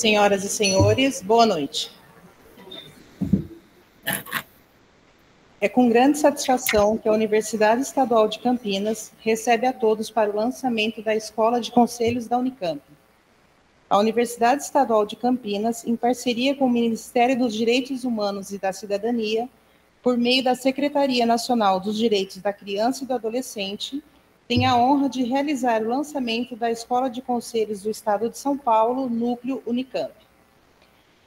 Senhoras e senhores, boa noite. É com grande satisfação que a Universidade Estadual de Campinas recebe a todos para o lançamento da Escola de Conselhos da Unicamp. A Universidade Estadual de Campinas, em parceria com o Ministério dos Direitos Humanos e da Cidadania, por meio da Secretaria Nacional dos Direitos da Criança e do Adolescente, tem a honra de realizar o lançamento da Escola de Conselhos do Estado de São Paulo, Núcleo Unicamp.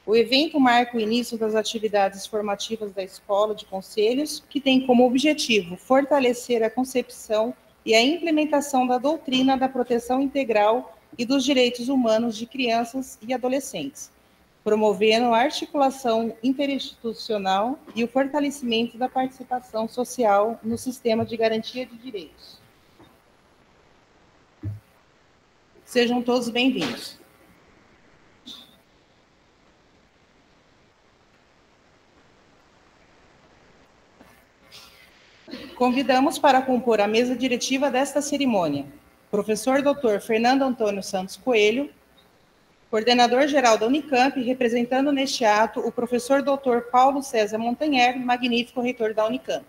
O evento marca o início das atividades formativas da Escola de Conselhos, que tem como objetivo fortalecer a concepção e a implementação da doutrina da proteção integral e dos direitos humanos de crianças e adolescentes, promovendo a articulação interinstitucional e o fortalecimento da participação social no sistema de garantia de direitos. Sejam todos bem-vindos. Convidamos para compor a mesa diretiva desta cerimônia professor Dr. Fernando Antônio Santos Coelho, coordenador-geral da Unicamp, representando neste ato o professor Dr. Paulo César Montanher, magnífico reitor da Unicamp.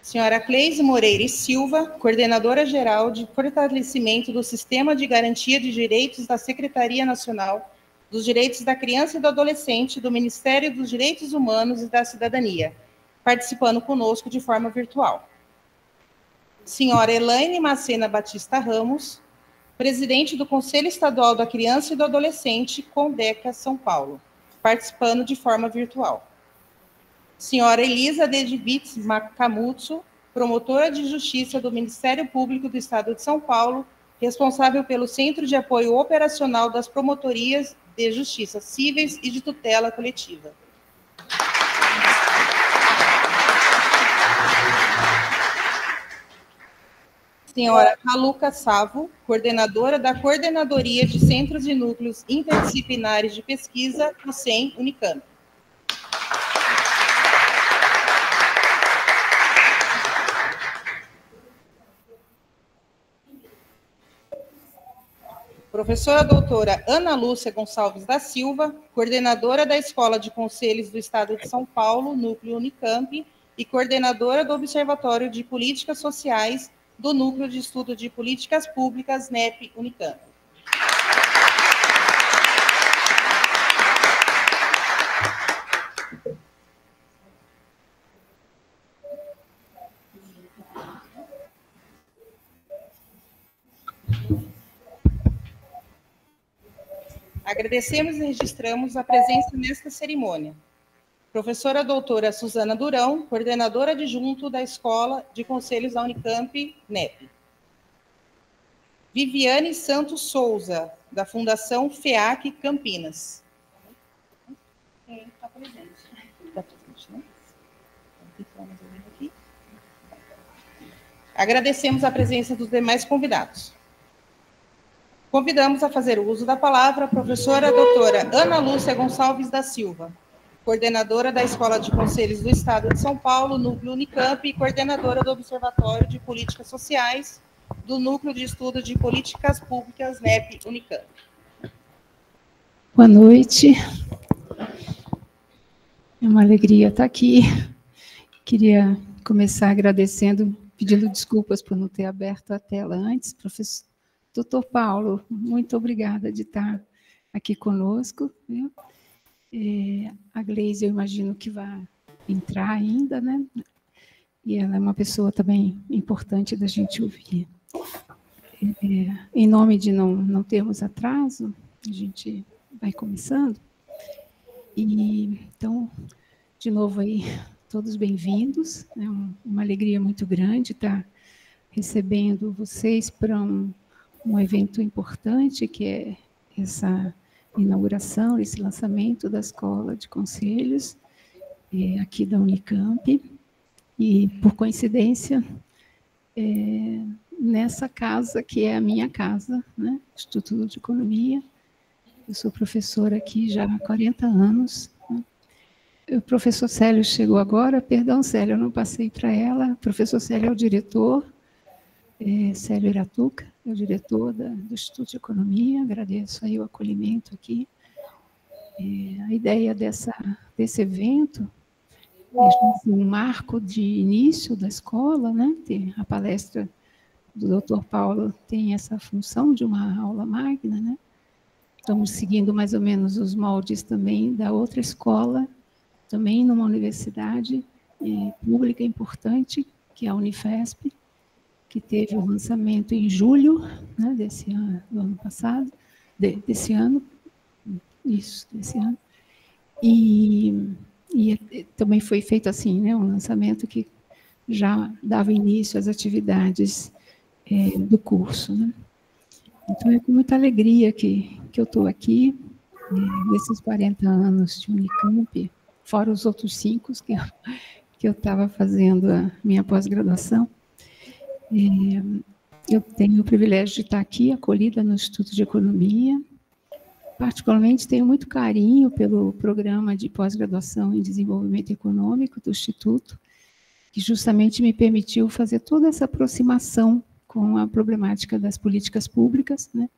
Senhora Cleise Moreira e Silva, coordenadora-geral de fortalecimento do Sistema de Garantia de Direitos da Secretaria Nacional dos Direitos da Criança e do Adolescente do Ministério dos Direitos Humanos e da Cidadania, participando conosco de forma virtual. Senhora Elaine Macena Batista Ramos, presidente do Conselho Estadual da Criança e do Adolescente, Condeca, São Paulo, participando de forma virtual. Senhora Elisa Dedivitz Makamutsu, promotora de Justiça do Ministério Público do Estado de São Paulo, responsável pelo Centro de Apoio Operacional das Promotorias de Justiça Cíveis e de Tutela Coletiva. Senhora Raluca Savo, coordenadora da Coordenadoria de Centros e Núcleos Interdisciplinares de Pesquisa, do CEM Unicamp. Professora doutora Ana Lúcia Gonçalves da Silva, coordenadora da Escola de Conselhos do Estado de São Paulo, Núcleo Unicamp, e coordenadora do Observatório de Políticas Sociais do Núcleo de Estudo de Políticas Públicas, NEP Unicamp. Agradecemos e registramos a presença nesta cerimônia. Professora doutora Suzana Durão, coordenadora adjunto da Escola de Conselhos da Unicamp, NEP. Viviane Santos Souza, da Fundação FEAC Campinas. Está presente. Está presente, né? Agradecemos a presença dos demais convidados. Convidamos a fazer uso da palavra a professora doutora Ana Lúcia Gonçalves da Silva, coordenadora da Escola de Conselhos do Estado de São Paulo, Núcleo Unicamp, e coordenadora do Observatório de Políticas Sociais do Núcleo de Estudo de Políticas Públicas, NEP Unicamp. Boa noite. É uma alegria estar aqui. Queria começar agradecendo, pedindo desculpas por não ter aberto a tela antes, professor. Doutor Paulo, muito obrigada de estar aqui conosco. Viu? A Gleise, eu imagino que vai entrar ainda, né? E ela é uma pessoa também importante da gente ouvir. Em nome de não termos atraso, a gente vai começando. E, então, de novo aí, todos bem-vindos. É uma alegria muito grande estar recebendo vocês para um evento importante, que é essa inauguração, esse lançamento da Escola de Conselhos, aqui da Unicamp. E, por coincidência, nessa casa, que é a minha casa, né? Instituto de Economia. Eu sou professora aqui já há 40 anos. Né? O professor Célio chegou agora, perdão, Célio, eu não passei para ela. O professor Célio é o diretor, Célio Iratuca, é o diretor do Instituto de Economia, agradeço aí o acolhimento aqui. A ideia desse evento é um marco de início da escola, né? A palestra do Dr. Paulo tem essa função de uma aula magna, né? Estamos seguindo mais ou menos os moldes também da outra escola, também numa universidade pública importante, que é a Unifesp, que teve o lançamento em julho, né, desse ano, do ano passado, desse ano, desse ano, e também foi feito assim, né, um lançamento que já dava início às atividades do curso, né. Então, é com muita alegria que eu estou aqui, nesses 40 anos de Unicamp, fora os outros 5 que eu estava fazendo a minha pós-graduação. Eu tenho o privilégio de estar aqui, acolhida no Instituto de Economia. Particularmente, tenho muito carinho pelo programa de pós-graduação em desenvolvimento econômico do Instituto, que justamente me permitiu fazer toda essa aproximação com a problemática das políticas públicas, né?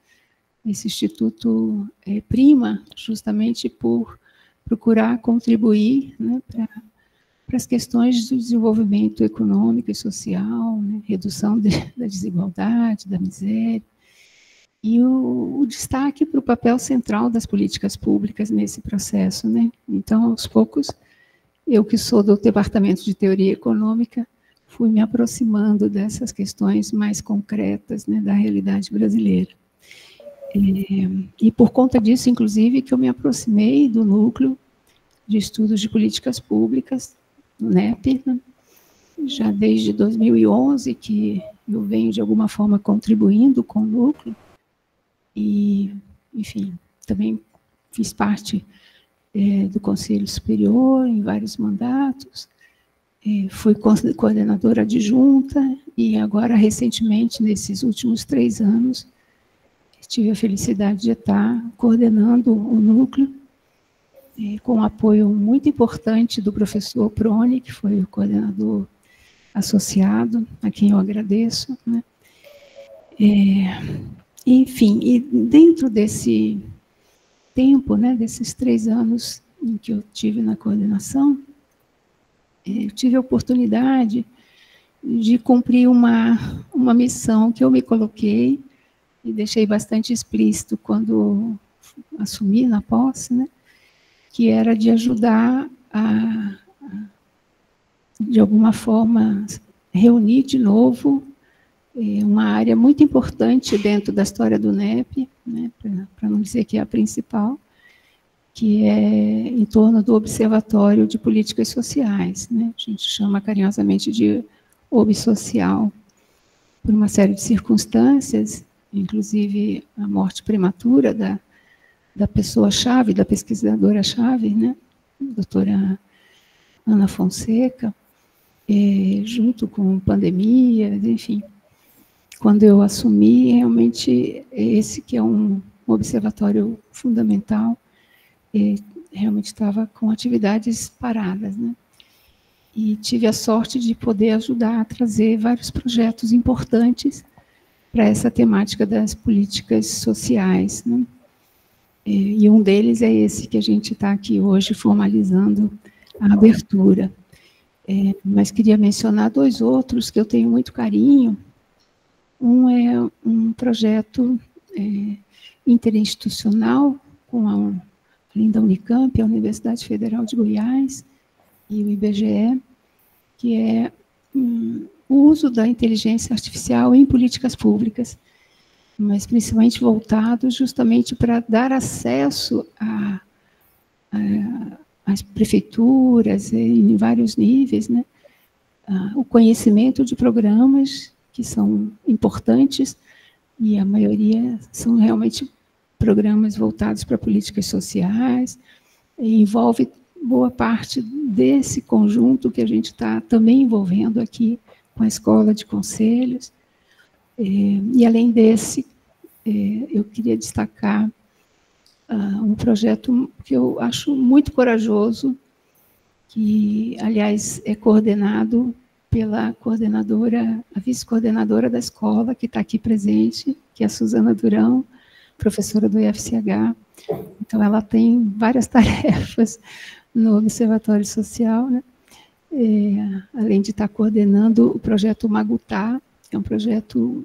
Esse instituto prima justamente por procurar contribuir, né, para as questões do desenvolvimento econômico e social, né, redução da desigualdade, da miséria, e o destaque para o papel central das políticas públicas nesse processo, né? Então, aos poucos, eu que sou do Departamento de Teoria Econômica, fui me aproximando dessas questões mais concretas, né, da realidade brasileira. E por conta disso, inclusive, que eu me aproximei do núcleo de estudos de políticas públicas, no NEP, né? Já desde 2011, que eu venho, de alguma forma, contribuindo com o núcleo, e, enfim, também fiz parte do Conselho Superior em vários mandatos, fui coordenadora adjunta, e agora, recentemente, nesses últimos 3 anos, tive a felicidade de estar coordenando o núcleo, com um apoio muito importante do professor Proni, que foi o coordenador associado, a quem eu agradeço, né? Enfim, e dentro desse tempo, né, desses 3 anos em que eu tive na coordenação, eu tive a oportunidade de cumprir uma missão que eu me coloquei e deixei bastante explícito quando assumi na posse, né, que era de ajudar de alguma forma, reunir de novo uma área muito importante dentro da história do NEP, né, para não dizer que é a principal, que é em torno do Observatório de Políticas Sociais, né? A gente chama carinhosamente de OBSocial, por uma série de circunstâncias, inclusive a morte prematura da pessoa-chave, da pesquisadora-chave, né? Doutora Ana Fonseca, junto com pandemia, enfim. Quando eu assumi, realmente, esse que é um observatório fundamental, realmente estava com atividades paradas, né? E tive a sorte de poder ajudar a trazer vários projetos importantes para essa temática das políticas sociais, né? E um deles é esse que a gente está aqui hoje formalizando a abertura. Mas queria mencionar 2 outros que eu tenho muito carinho. Um é um projeto interinstitucional com além da Unicamp, a Universidade Federal de Goiás e o IBGE, que é o uso da inteligência artificial em políticas públicas, mas principalmente voltado justamente para dar acesso às prefeituras, em vários níveis, né, o conhecimento de programas que são importantes, e a maioria são realmente programas voltados para políticas sociais, e envolve boa parte desse conjunto que a gente está também envolvendo aqui com a Escola de Conselhos. E, além desse, eu queria destacar um projeto que eu acho muito corajoso, que, aliás, é coordenado pela coordenadora, a vice-coordenadora da escola, que está aqui presente, que é a Suzana Durão, professora do IFCH. Então, ela tem várias tarefas no Observatório Social, né? Além de estar coordenando o projeto Magutá, que é um projeto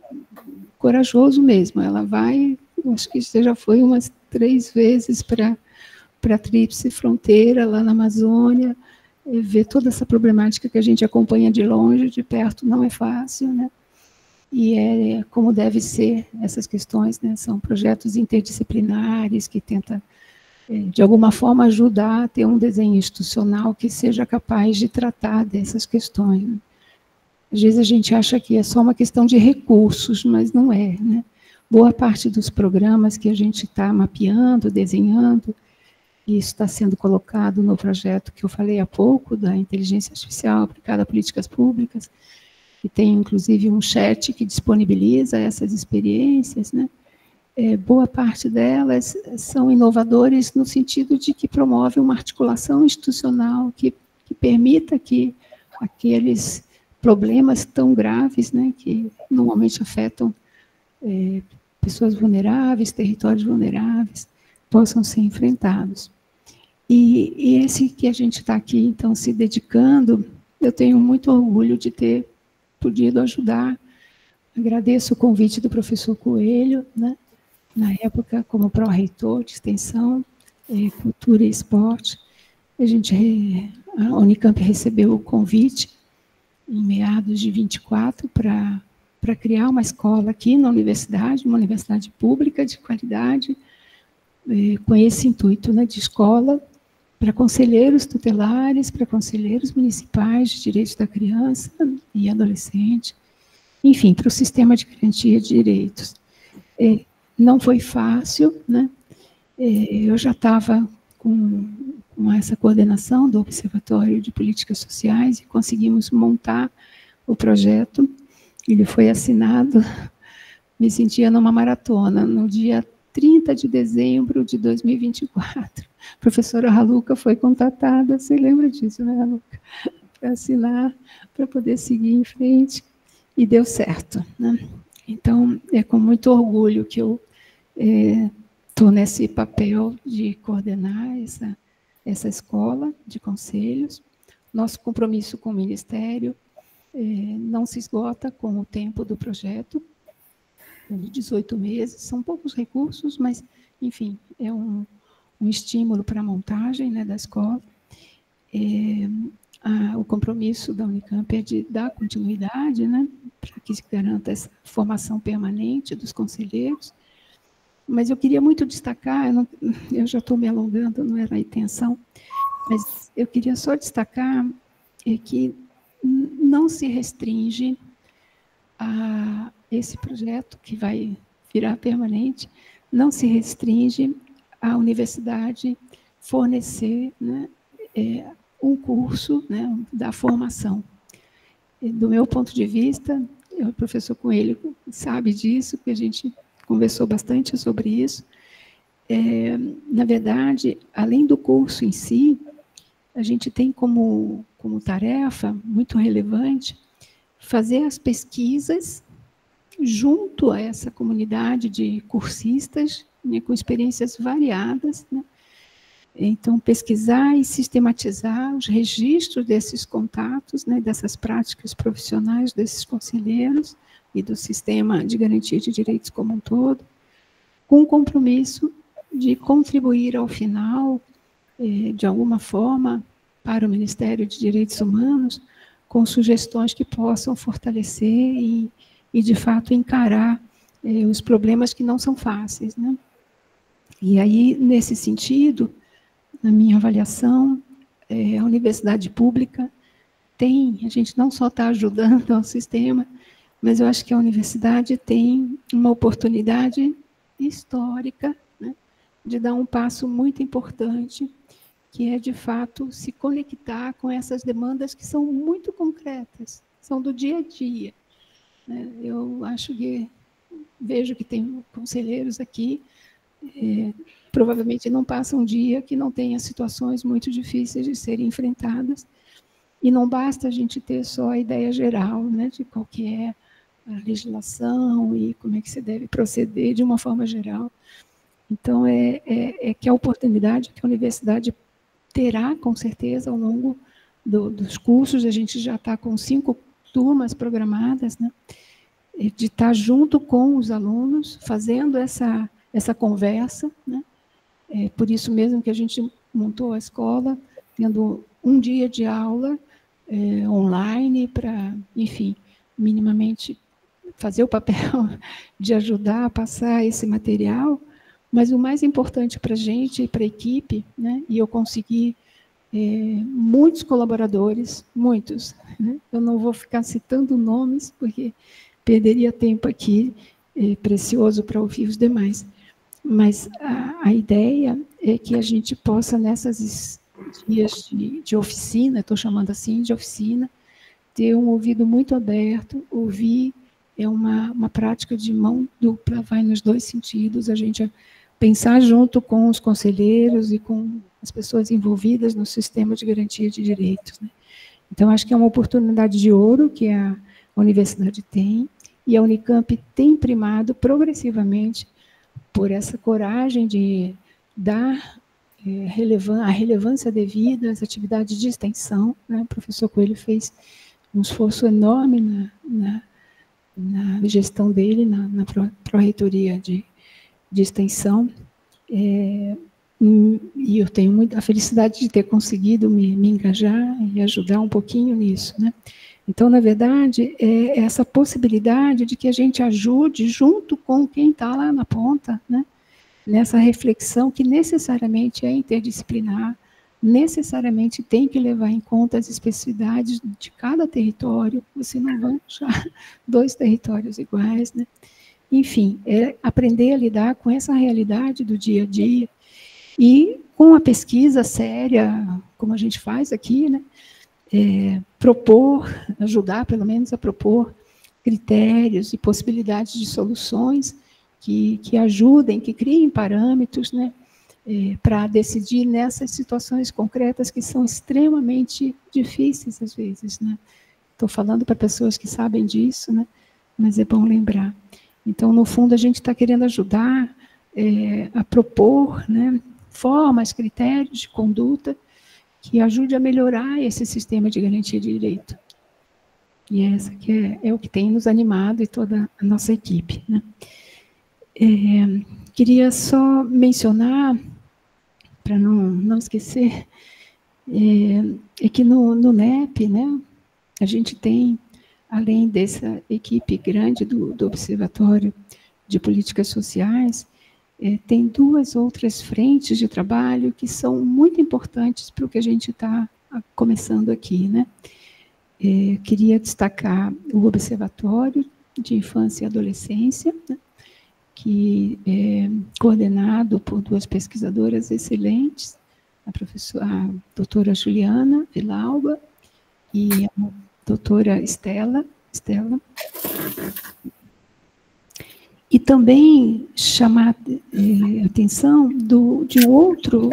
corajoso mesmo. Ela vai, acho que você já foi umas 3 vezes para a Tríplice Fronteira, lá na Amazônia, ver toda essa problemática que a gente acompanha de longe, de perto não é fácil, né? E é como deve ser essas questões, né? São projetos interdisciplinares que tentam, de alguma forma, ajudar a ter um desenho institucional que seja capaz de tratar dessas questões. Às vezes a gente acha que é só uma questão de recursos, mas não é, né? Boa parte dos programas que a gente está mapeando, desenhando, e isso está sendo colocado no projeto que eu falei há pouco, da inteligência artificial aplicada a políticas públicas, que tem, inclusive, um chat que disponibiliza essas experiências, né? Boa parte delas são inovadores no sentido de que promovem uma articulação institucional que permita que aqueles problemas tão graves, né, que normalmente afetam pessoas vulneráveis, territórios vulneráveis, possam ser enfrentados. E esse que a gente está aqui, então, se dedicando, eu tenho muito orgulho de ter podido ajudar. Agradeço o convite do professor Coelho, né, na época, como pró-reitor de extensão, cultura e esporte. A Unicamp recebeu o convite em meados de 24 para criar uma escola aqui na universidade, uma universidade pública de qualidade, com esse intuito, né, de escola para conselheiros tutelares, para conselheiros municipais de direitos da criança e adolescente, enfim, para o sistema de garantia de direitos. Não foi fácil, né? Eu já estava com essa coordenação do Observatório de Políticas Sociais e conseguimos montar o projeto. Ele foi assinado, me sentia numa maratona, no dia 30 de dezembro de 2024. A professora Raluca foi contatada, você lembra disso, né, Raluca? Para assinar, para poder seguir em frente, e deu certo, né? Então, é com muito orgulho que eu estou nesse papel de coordenar essa escola de conselhos. Nosso compromisso com o Ministério não se esgota com o tempo do projeto, de 18 meses, são poucos recursos, mas, enfim, é um estímulo para a montagem, né, da escola. O compromisso da Unicamp é de dar continuidade, né, para que se garanta essa formação permanente dos conselheiros. Mas eu queria muito destacar, eu já estou me alongando, não era a intenção, mas eu queria só destacar que não se restringe a esse projeto, que vai virar permanente, não se restringe à universidade fornecer, né, um curso, né, da formação. Do meu ponto de vista, o professor Coelho sabe disso, porque a gente conversou bastante sobre isso. Na verdade, além do curso em si, a gente tem como tarefa muito relevante fazer as pesquisas junto a essa comunidade de cursistas, né, com experiências variadas, né? Então, pesquisar e sistematizar os registros desses contatos, né, dessas práticas profissionais desses conselheiros e do sistema de garantia de direitos como um todo, com o compromisso de contribuir ao final, de alguma forma, para o Ministério de Direitos Humanos, com sugestões que possam fortalecer e de fato, encarar os problemas que não são fáceis, né? E aí, nesse sentido, na minha avaliação, a universidade pública a gente não só está ajudando ao sistema, mas eu acho que a universidade tem uma oportunidade histórica, né, de dar um passo muito importante, que é, de fato, se conectar com essas demandas que são muito concretas, são do dia a dia. né? Eu acho que vejo que tem conselheiros aqui, provavelmente não passa um dia que não tenha situações muito difíceis de serem enfrentadas, e não basta a gente ter só a ideia geral, né, de qual que é a legislação e como é que se deve proceder de uma forma geral. Então, é que a oportunidade que a universidade terá, com certeza, ao longo dos cursos, a gente já está com 5 turmas programadas, né, de estar junto com os alunos, fazendo essa conversa, né. Por isso mesmo que a gente montou a escola, tendo um dia de aula online para, enfim, minimamente fazer o papel de ajudar a passar esse material, mas o mais importante para a gente e para a equipe, né, e eu consegui muitos colaboradores, muitos, né, eu não vou ficar citando nomes, porque perderia tempo aqui, precioso para ouvir os demais, mas a ideia é que a gente possa, nessas dias de oficina, estou chamando assim de oficina, ter um ouvido muito aberto, ouvir é uma prática de mão dupla, vai nos 2 sentidos, a gente pensar junto com os conselheiros e com as pessoas envolvidas no sistema de garantia de direitos, né? Então, acho que é uma oportunidade de ouro que a universidade tem, e a Unicamp tem primado progressivamente por essa coragem de dar a relevância devida às atividades de extensão, né? O professor Coelho fez um esforço enorme na gestão dele, na pró-reitoria de extensão, e eu tenho muita felicidade de ter conseguido me engajar e ajudar um pouquinho nisso, né? Então, na verdade, é essa possibilidade de que a gente ajude junto com quem está lá na ponta, né? Nessa reflexão que necessariamente é interdisciplinar, necessariamente tem que levar em conta as especificidades de cada território, você não vai achar 2 territórios iguais, né? Enfim, é aprender a lidar com essa realidade do dia a dia e com a pesquisa séria, como a gente faz aqui, né? Propor, ajudar pelo menos a propor critérios e possibilidades de soluções que ajudem, que criem parâmetros, né, para decidir nessas situações concretas que são extremamente difíceis às vezes, né? Estou falando para pessoas que sabem disso, né, mas é bom lembrar. Então, no fundo, a gente está querendo ajudar a propor, né, formas, critérios de conduta que ajude a melhorar esse sistema de garantia de direito. E essa que é o que tem nos animado e toda a nossa equipe, né? Queria só mencionar, para não esquecer, que no NEP, né, a gente tem, além dessa equipe grande do Observatório de Políticas Sociais, tem 2 outras frentes de trabalho que são muito importantes para o que a gente está começando aqui, né? Queria destacar o Observatório de Infância e Adolescência, né, que é coordenado por 2 pesquisadoras excelentes, a doutora Juliana Villalba e a doutora Estela. E também chamar a atenção de um outro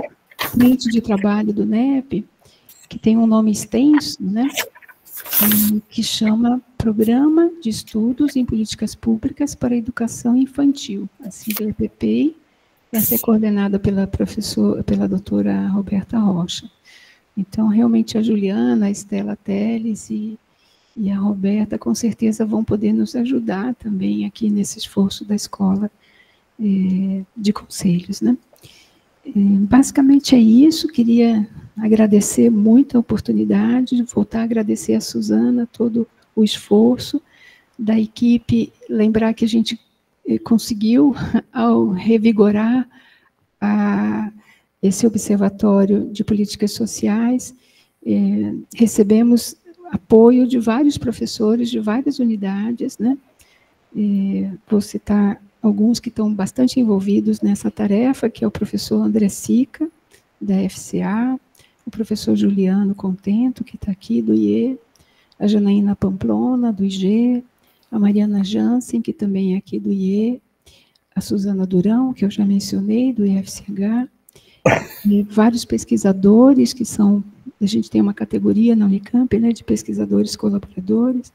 frente de trabalho do NEP, que tem um nome extenso, né, que chama Programa de Estudos em Políticas Públicas para a Educação Infantil, a sigla PPI. Essa é coordenada pela doutora Roberta Rocha. Então, realmente, a Juliana, a Estela Teles e a Roberta, com certeza, vão poder nos ajudar também aqui nesse esforço da escola de conselhos, né? Basicamente é isso, queria agradecer muito a oportunidade, voltar a agradecer a Suzana, todo o esforço da equipe, lembrar que a gente conseguiu, ao revigorar esse observatório de políticas sociais, recebemos apoio de vários professores, de várias unidades, né? Vou citar alguns que estão bastante envolvidos nessa tarefa, que é o professor André Sica, da FCA, o professor Juliano Contento, que está aqui, do IE, a Janaína Pamplona, do IG, a Mariana Jansen, que também é aqui do IE, a Suzana Durão, que eu já mencionei, do IFCH, e vários pesquisadores que são, a gente tem uma categoria na Unicamp, né, de pesquisadores colaboradores,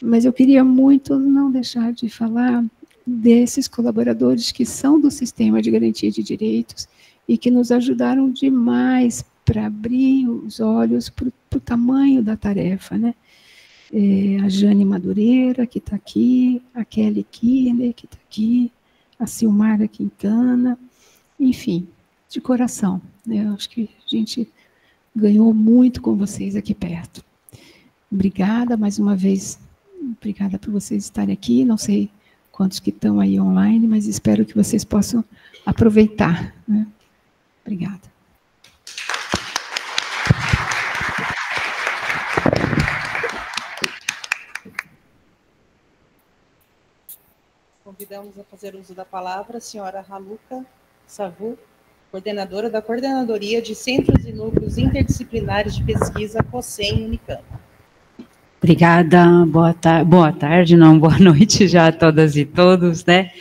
mas eu queria muito não deixar de falar desses colaboradores que são do Sistema de Garantia de Direitos e que nos ajudaram demais para abrir os olhos para o tamanho da tarefa, né? A Jane Madureira, que está aqui, a Kelly Kirner, que está aqui, a Silmara Quintana, enfim, de coração, né? Eu acho que a gente ganhou muito com vocês aqui perto. Obrigada, mais uma vez, obrigada por vocês estarem aqui, não sei quantos que estão aí online, mas espero que vocês possam aproveitar, né? Obrigada. Convidamos a fazer uso da palavra a senhora Raluca Savu, coordenadora da Coordenadoria de Centros e Núcleos Interdisciplinares de Pesquisa, COSEM, Unicamp. Obrigada, boa tarde, não, boa noite já a todas e todos, né?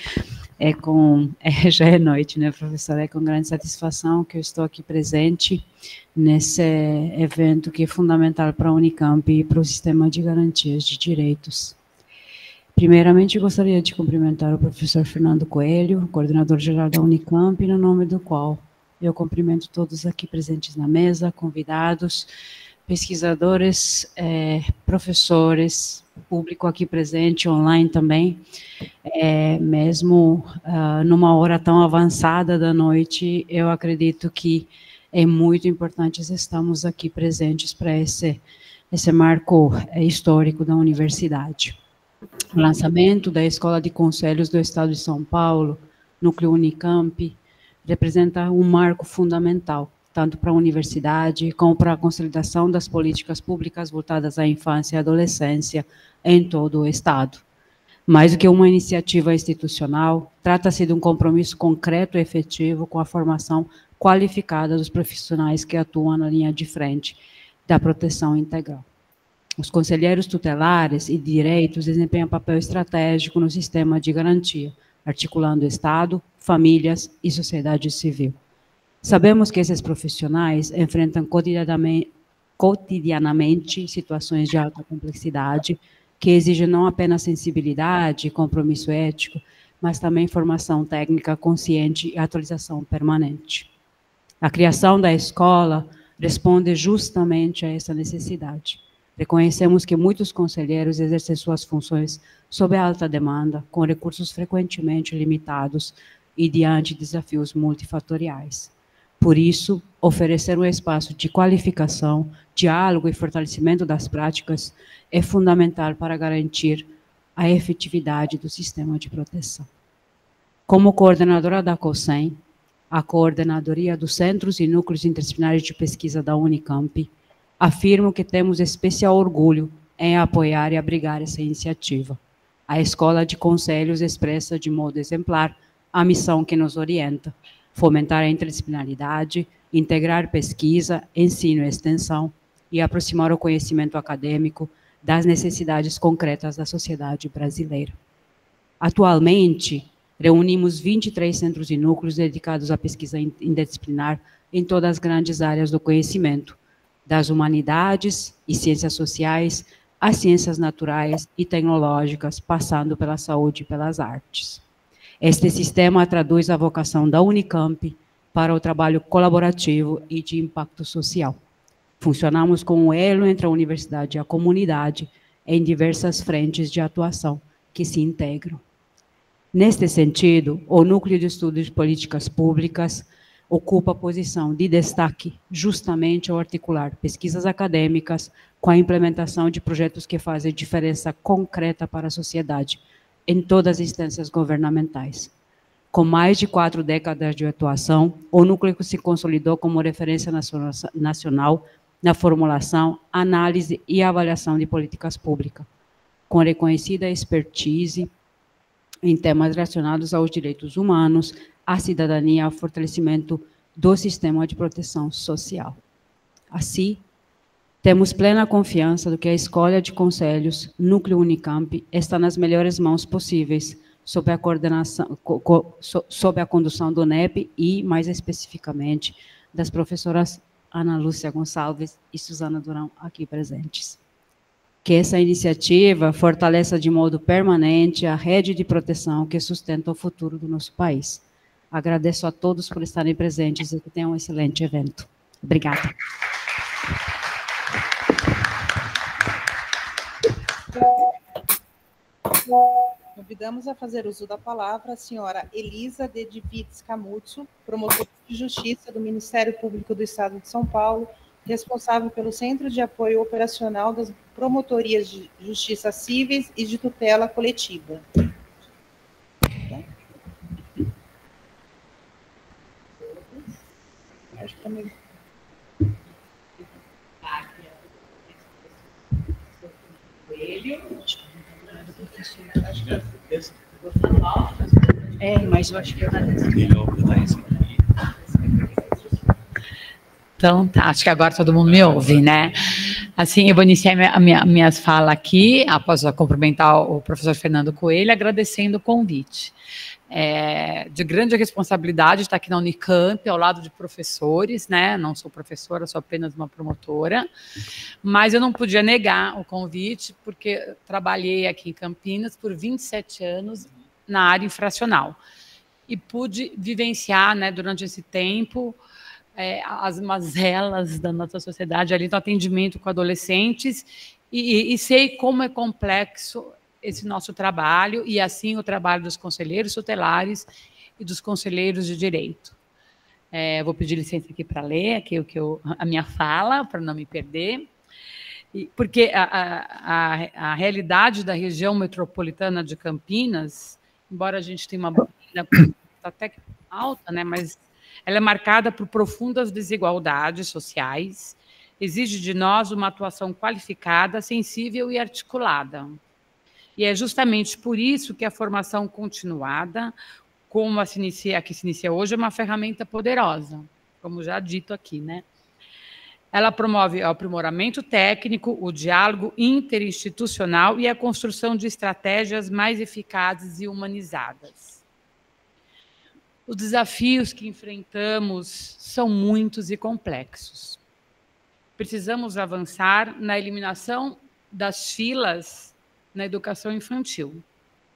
Já é noite, né, professora? É com grande satisfação que eu estou aqui presente nesse evento que é fundamental para a Unicamp e para o Sistema de Garantias de Direitos. Primeiramente, gostaria de cumprimentar o professor Fernando Coelho, coordenador-geral da Unicamp, no nome do qual eu cumprimento todos aqui presentes na mesa, convidados, pesquisadores, professores, público aqui presente, online também, mesmo numa hora tão avançada da noite, eu acredito que é muito importante estarmos aqui presentes para esse marco histórico da universidade. O lançamento da Escola de Conselhos do Estado de São Paulo, Núcleo Unicamp, representa um marco fundamental, tanto para a universidade como para a consolidação das políticas públicas voltadas à infância e adolescência em todo o Estado. Mais do que uma iniciativa institucional, trata-se de um compromisso concreto e efetivo com a formação qualificada dos profissionais que atuam na linha de frente da proteção integral. Os conselheiros tutelares e direitos desempenham papel estratégico no sistema de garantia, articulando Estado, famílias e sociedade civil. Sabemos que esses profissionais enfrentam cotidianamente situações de alta complexidade, que exigem não apenas sensibilidade e compromisso ético, mas também formação técnica consciente e atualização permanente. A criação da escola responde justamente a essa necessidade. Reconhecemos que muitos conselheiros exercem suas funções sob alta demanda, com recursos frequentemente limitados e diante de desafios multifatoriais. Por isso, oferecer um espaço de qualificação, diálogo e fortalecimento das práticas é fundamental para garantir a efetividade do sistema de proteção. Como coordenadora da COSEM, a Coordenadoria dos Centros e Núcleos Interdisciplinares de Pesquisa da Unicamp, afirmo que temos especial orgulho em apoiar e abrigar essa iniciativa. A Escola de Conselhos expressa de modo exemplar a missão que nos orienta: fomentar a interdisciplinaridade, integrar pesquisa, ensino e extensão e aproximar o conhecimento acadêmico das necessidades concretas da sociedade brasileira. Atualmente, reunimos 23 centros e núcleos dedicados à pesquisa interdisciplinar em todas as grandes áreas do conhecimento, das humanidades e ciências sociais, às ciências naturais e tecnológicas, passando pela saúde e pelas artes. Este sistema traduz a vocação da Unicamp para o trabalho colaborativo e de impacto social. Funcionamos como um elo entre a universidade e a comunidade em diversas frentes de atuação que se integram. Neste sentido, o Núcleo de Estudos de Políticas Públicas ocupa a posição de destaque justamente ao articular pesquisas acadêmicas com a implementação de projetos que fazem diferença concreta para a sociedade em todas as instâncias governamentais. Com mais de 4 décadas de atuação, o núcleo se consolidou como referência nacional na formulação, análise e avaliação de políticas públicas, com reconhecida expertise em temas relacionados aos direitos humanos, à cidadania e ao fortalecimento do sistema de proteção social. Assim, Temos plena confiança de que a Escola de Conselhos, Núcleo Unicamp, está nas melhores mãos possíveis, sob a coordenação, sob a condução do NEP e, mais especificamente, das professoras Ana Lúcia Gonçalves e Suzana Durão, aqui presentes. Que essa iniciativa fortaleça de modo permanente a rede de proteção que sustenta o futuro do nosso país. Agradeço a todos por estarem presentes e que tenham um excelente evento. Obrigada. Convidamos a fazer uso da palavra a senhora Elisa de Divitz Camuzzo, promotora de Justiça do Ministério Público do Estado de São Paulo, responsável pelo Centro de Apoio Operacional das Promotorias de Justiça Cíveis e de Tutela Coletiva. Acho que também... Mas eu acho que Então, tá, acho que agora todo mundo me ouve, né? Assim, eu vou iniciar minhas falas aqui, após eu cumprimentar o professor Fernando Coelho, agradecendo o convite. De grande responsabilidade estar aqui na Unicamp, ao lado de professores, né? Não sou professora, sou apenas uma promotora, mas eu não podia negar o convite, porque trabalhei aqui em Campinas por 27 anos na área infracional. E pude vivenciar, né, durante esse tempo, as mazelas da nossa sociedade ali no atendimento com adolescentes, e sei como é complexo esse nosso trabalho, e assim o trabalho dos conselheiros tutelares e dos conselheiros de direito. Vou pedir licença aqui para ler aqui a minha fala, para não me perder, porque a realidade da região metropolitana de Campinas, embora a gente tenha uma até alta, né, mas ela é marcada por profundas desigualdades sociais, exige de nós uma atuação qualificada, sensível e articulada. E é justamente por isso que a formação continuada, como a que se inicia hoje, é uma ferramenta poderosa, como já dito aqui, né? Ela promove o aprimoramento técnico, o diálogo interinstitucional e a construção de estratégias mais eficazes e humanizadas. Os desafios que enfrentamos são muitos e complexos. Precisamos avançar na eliminação das filas na educação infantil,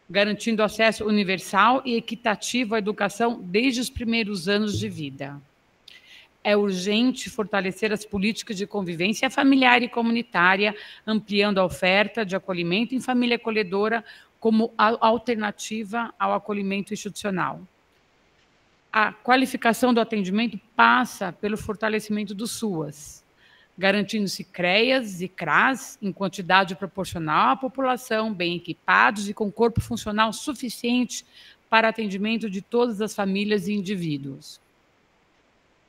garantindo acesso universal e equitativo à educação desde os primeiros anos de vida. É urgente fortalecer as políticas de convivência familiar e comunitária, ampliando a oferta de acolhimento em família acolhedora como alternativa ao acolhimento institucional. A qualificação do atendimento passa pelo fortalecimento do SUAS, garantindo-se CREAS e CRAS em quantidade proporcional à população, bem equipados e com corpo funcional suficiente para atendimento de todas as famílias e indivíduos.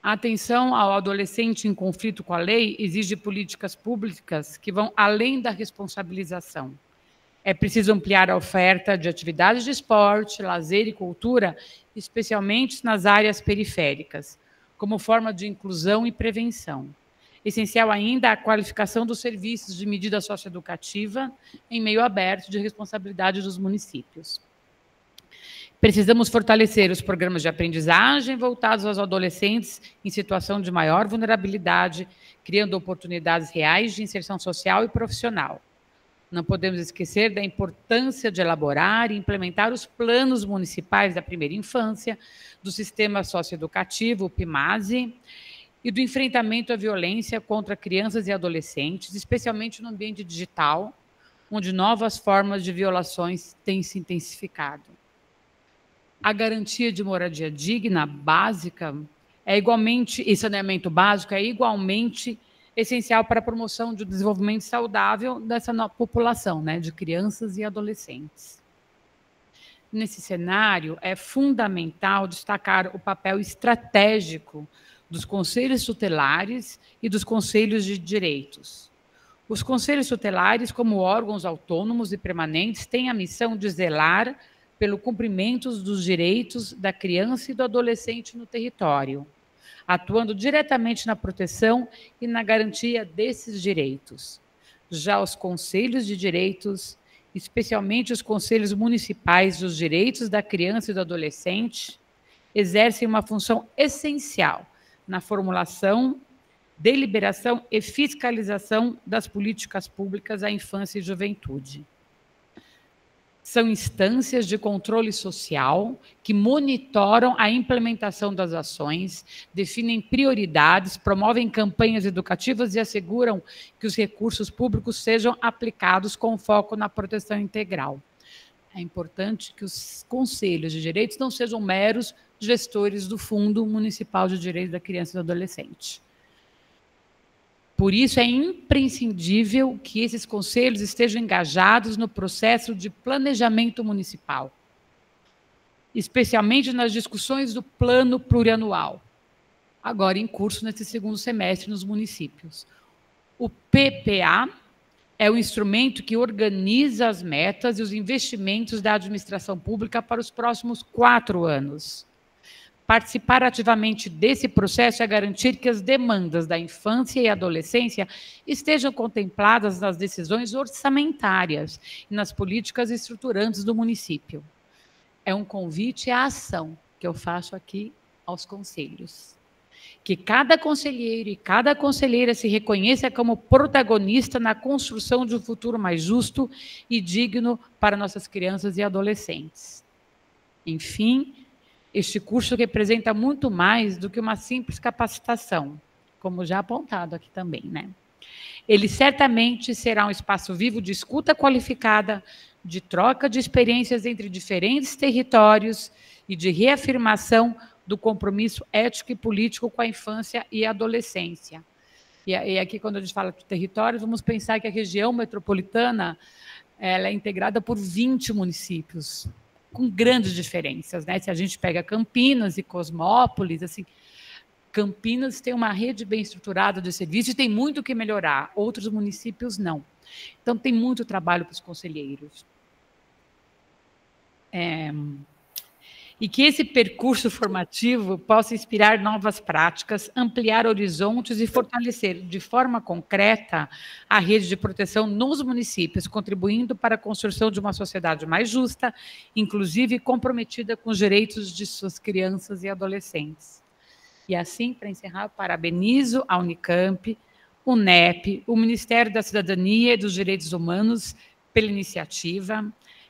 A atenção ao adolescente em conflito com a lei exige políticas públicas que vão além da responsabilização. É preciso ampliar a oferta de atividades de esporte, lazer e cultura, especialmente nas áreas periféricas, como forma de inclusão e prevenção. Essencial ainda a qualificação dos serviços de medida socioeducativa em meio aberto de responsabilidade dos municípios. Precisamos fortalecer os programas de aprendizagem voltados aos adolescentes em situação de maior vulnerabilidade, criando oportunidades reais de inserção social e profissional. Não podemos esquecer da importância de elaborar e implementar os planos municipais da primeira infância, do sistema socioeducativo, o PIMASE, e do enfrentamento à violência contra crianças e adolescentes, especialmente no ambiente digital, onde novas formas de violações têm se intensificado. A garantia de moradia digna, básica, e saneamento básico é igualmente essencial para a promoção do desenvolvimento saudável dessa população, né, de crianças e adolescentes. Nesse cenário, é fundamental destacar o papel estratégico dos conselhos tutelares e dos conselhos de direitos. Os conselhos tutelares, como órgãos autônomos e permanentes, têm a missão de zelar pelo cumprimento dos direitos da criança e do adolescente no território, atuando diretamente na proteção e na garantia desses direitos. Já os conselhos de direitos, especialmente os conselhos municipais dos direitos da criança e do adolescente, exercem uma função essencial na formulação, deliberação e fiscalização das políticas públicas à infância e juventude. São instâncias de controle social que monitoram a implementação das ações, definem prioridades, promovem campanhas educativas e asseguram que os recursos públicos sejam aplicados com foco na proteção integral. É importante que os conselhos de direitos não sejam meros gestores do Fundo Municipal de Direitos da Criança e do Adolescente. Por isso, é imprescindível que esses conselhos estejam engajados no processo de planejamento municipal, especialmente nas discussões do plano plurianual, agora em curso nesse segundo semestre nos municípios. O PPA é o instrumento que organiza as metas e os investimentos da administração pública para os próximos 4 anos. Participar ativamente desse processo é garantir que as demandas da infância e adolescência estejam contempladas nas decisões orçamentárias e nas políticas estruturantes do município. É um convite à ação que eu faço aqui aos conselhos. Que cada conselheiro e cada conselheira se reconheça como protagonista na construção de um futuro mais justo e digno para nossas crianças e adolescentes. Enfim, este curso representa muito mais do que uma simples capacitação, como já apontado aqui também, né? Ele certamente será um espaço vivo de escuta qualificada, de troca de experiências entre diferentes territórios e de reafirmação do compromisso ético e político com a infância e a adolescência. E aqui, quando a gente fala de territórios, vamos pensar que a região metropolitana ela é integrada por 20 municípios, com grandes diferenças, né? Se a gente pega Campinas e Cosmópolis, assim, Campinas tem uma rede bem estruturada de serviços e tem muito o que melhorar, outros municípios não. Então, tem muito trabalho para os conselheiros. E que esse percurso formativo possa inspirar novas práticas, ampliar horizontes e fortalecer de forma concreta a rede de proteção nos municípios, contribuindo para a construção de uma sociedade mais justa, inclusive comprometida com os direitos de suas crianças e adolescentes. E assim, para encerrar, parabenizo a Unicamp, o NEP, o Ministério da Cidadania e dos Direitos Humanos pela iniciativa.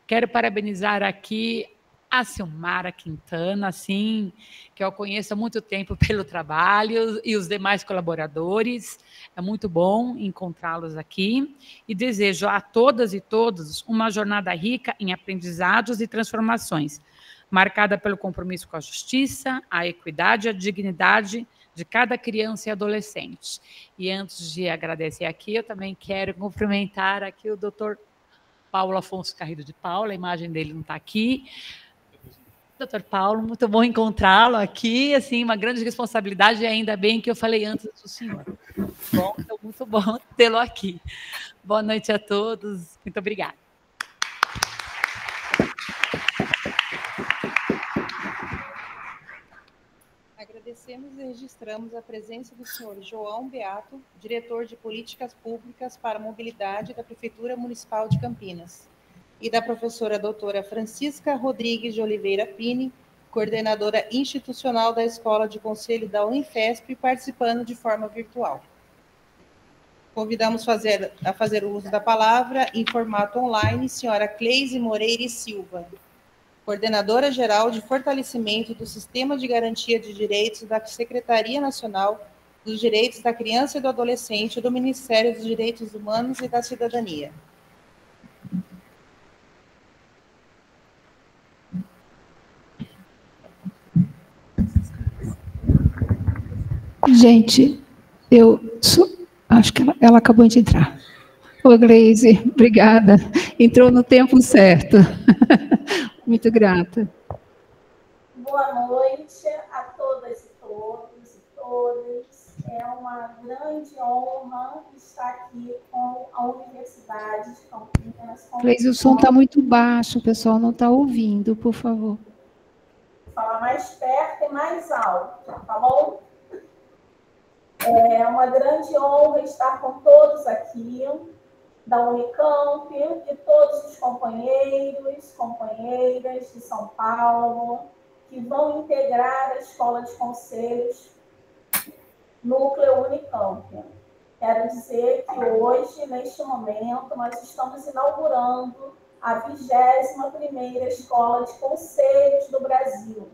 Quero parabenizar aqui a Silmara Quintana, assim, que eu conheço há muito tempo pelo trabalho, e os demais colaboradores. É muito bom encontrá-los aqui. E desejo a todas e todos uma jornada rica em aprendizados e transformações, marcada pelo compromisso com a justiça, a equidade e a dignidade de cada criança e adolescente. E antes de agradecer aqui, eu também quero cumprimentar aqui o doutor Paulo Afonso Carrilho de Paula, a imagem dele não está aqui. Doutor Paulo, muito bom encontrá-lo aqui, assim, uma grande responsabilidade, e ainda bem que eu falei antes do senhor. Bom, então, muito bom tê-lo aqui. Boa noite a todos, muito obrigada. Agradecemos e registramos a presença do senhor João Beato, diretor de Políticas Públicas para a Mobilidade da Prefeitura Municipal de Campinas, e da professora doutora Francisca Rodrigues de Oliveira Pini, coordenadora institucional da Escola de Conselho da Unifesp, participando de forma virtual. Convidamos a fazer o uso da palavra em formato online, senhora Cleise Moreira e Silva, coordenadora-geral de fortalecimento do Sistema de Garantia de Direitos da Secretaria Nacional dos Direitos da Criança e do Adolescente do Ministério dos Direitos Humanos e da Cidadania. Gente, acho que ela acabou de entrar. Ô, Gleise, obrigada. Entrou no tempo certo. Muito grata. Boa noite a todas e todos. É uma grande honra estar aqui com a Universidade de Campinas. Gleise, o som está muito baixo, o pessoal não está ouvindo, por favor. Fala mais perto e mais alto, tá bom? É uma grande honra estar com todos aqui, da Unicamp, e todos os companheiros, companheiras de São Paulo, que vão integrar a Escola de Conselhos Núcleo Unicamp. Quero dizer que hoje, neste momento, nós estamos inaugurando a 21ª Escola de Conselhos do Brasil.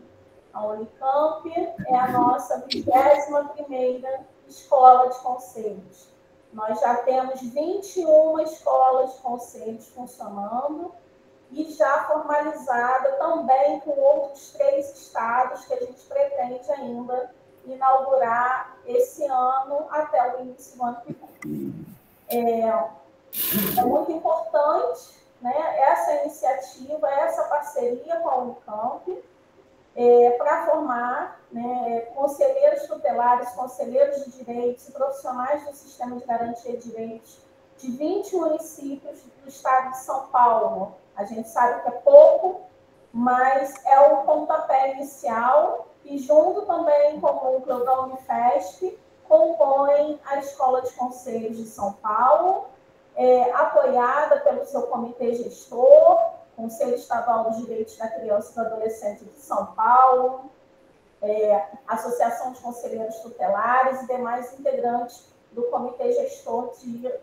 A Unicamp é a nossa 21ª Escola de Conselhos. Nós já temos 21 escolas de conselhos funcionando e já formalizada também com outros 3 estados que a gente pretende ainda inaugurar esse ano até o início do ano que vem. É muito importante, né, essa iniciativa, essa parceria com a Unicamp, para formar, né, conselheiros tutelares, conselheiros de direitos e profissionais do Sistema de Garantia de Direitos de 20 municípios do estado de São Paulo. A gente sabe que é pouco, mas é um pontapé inicial e, junto também com o núcleo da Unifesp, compõem a Escola de Conselhos de São Paulo, apoiada pelo seu comitê gestor, Conselho Estadual dos Direitos da Criança e do Adolescente de São Paulo, Associação de Conselheiros Tutelares e demais integrantes do Comitê Gestor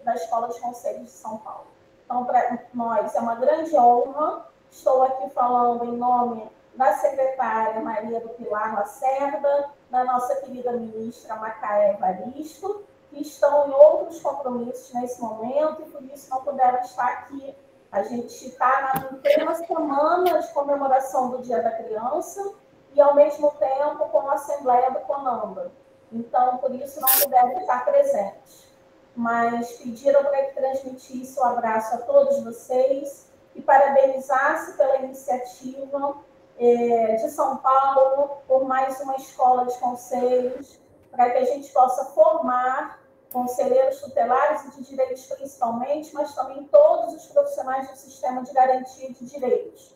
da Escola de Conselhos de São Paulo. Então, para nós é uma grande honra. Estou aqui falando em nome da secretária Maria do Pilar Lacerda, da nossa querida ministra Macaé Evaristo, que estão em outros compromissos nesse momento e por isso não puderam estar aqui. A gente está na plena semana de comemoração do Dia da Criança e, ao mesmo tempo, com a Assembleia do CONAMBA. Então, por isso, não puderam estar presentes. Mas pediram para que transmitisse um abraço a todos vocês e parabenizasse pela iniciativa de São Paulo por mais uma escola de conselhos, para que a gente possa formar conselheiros tutelares e de direitos principalmente, mas também todos os profissionais do Sistema de Garantia de Direitos.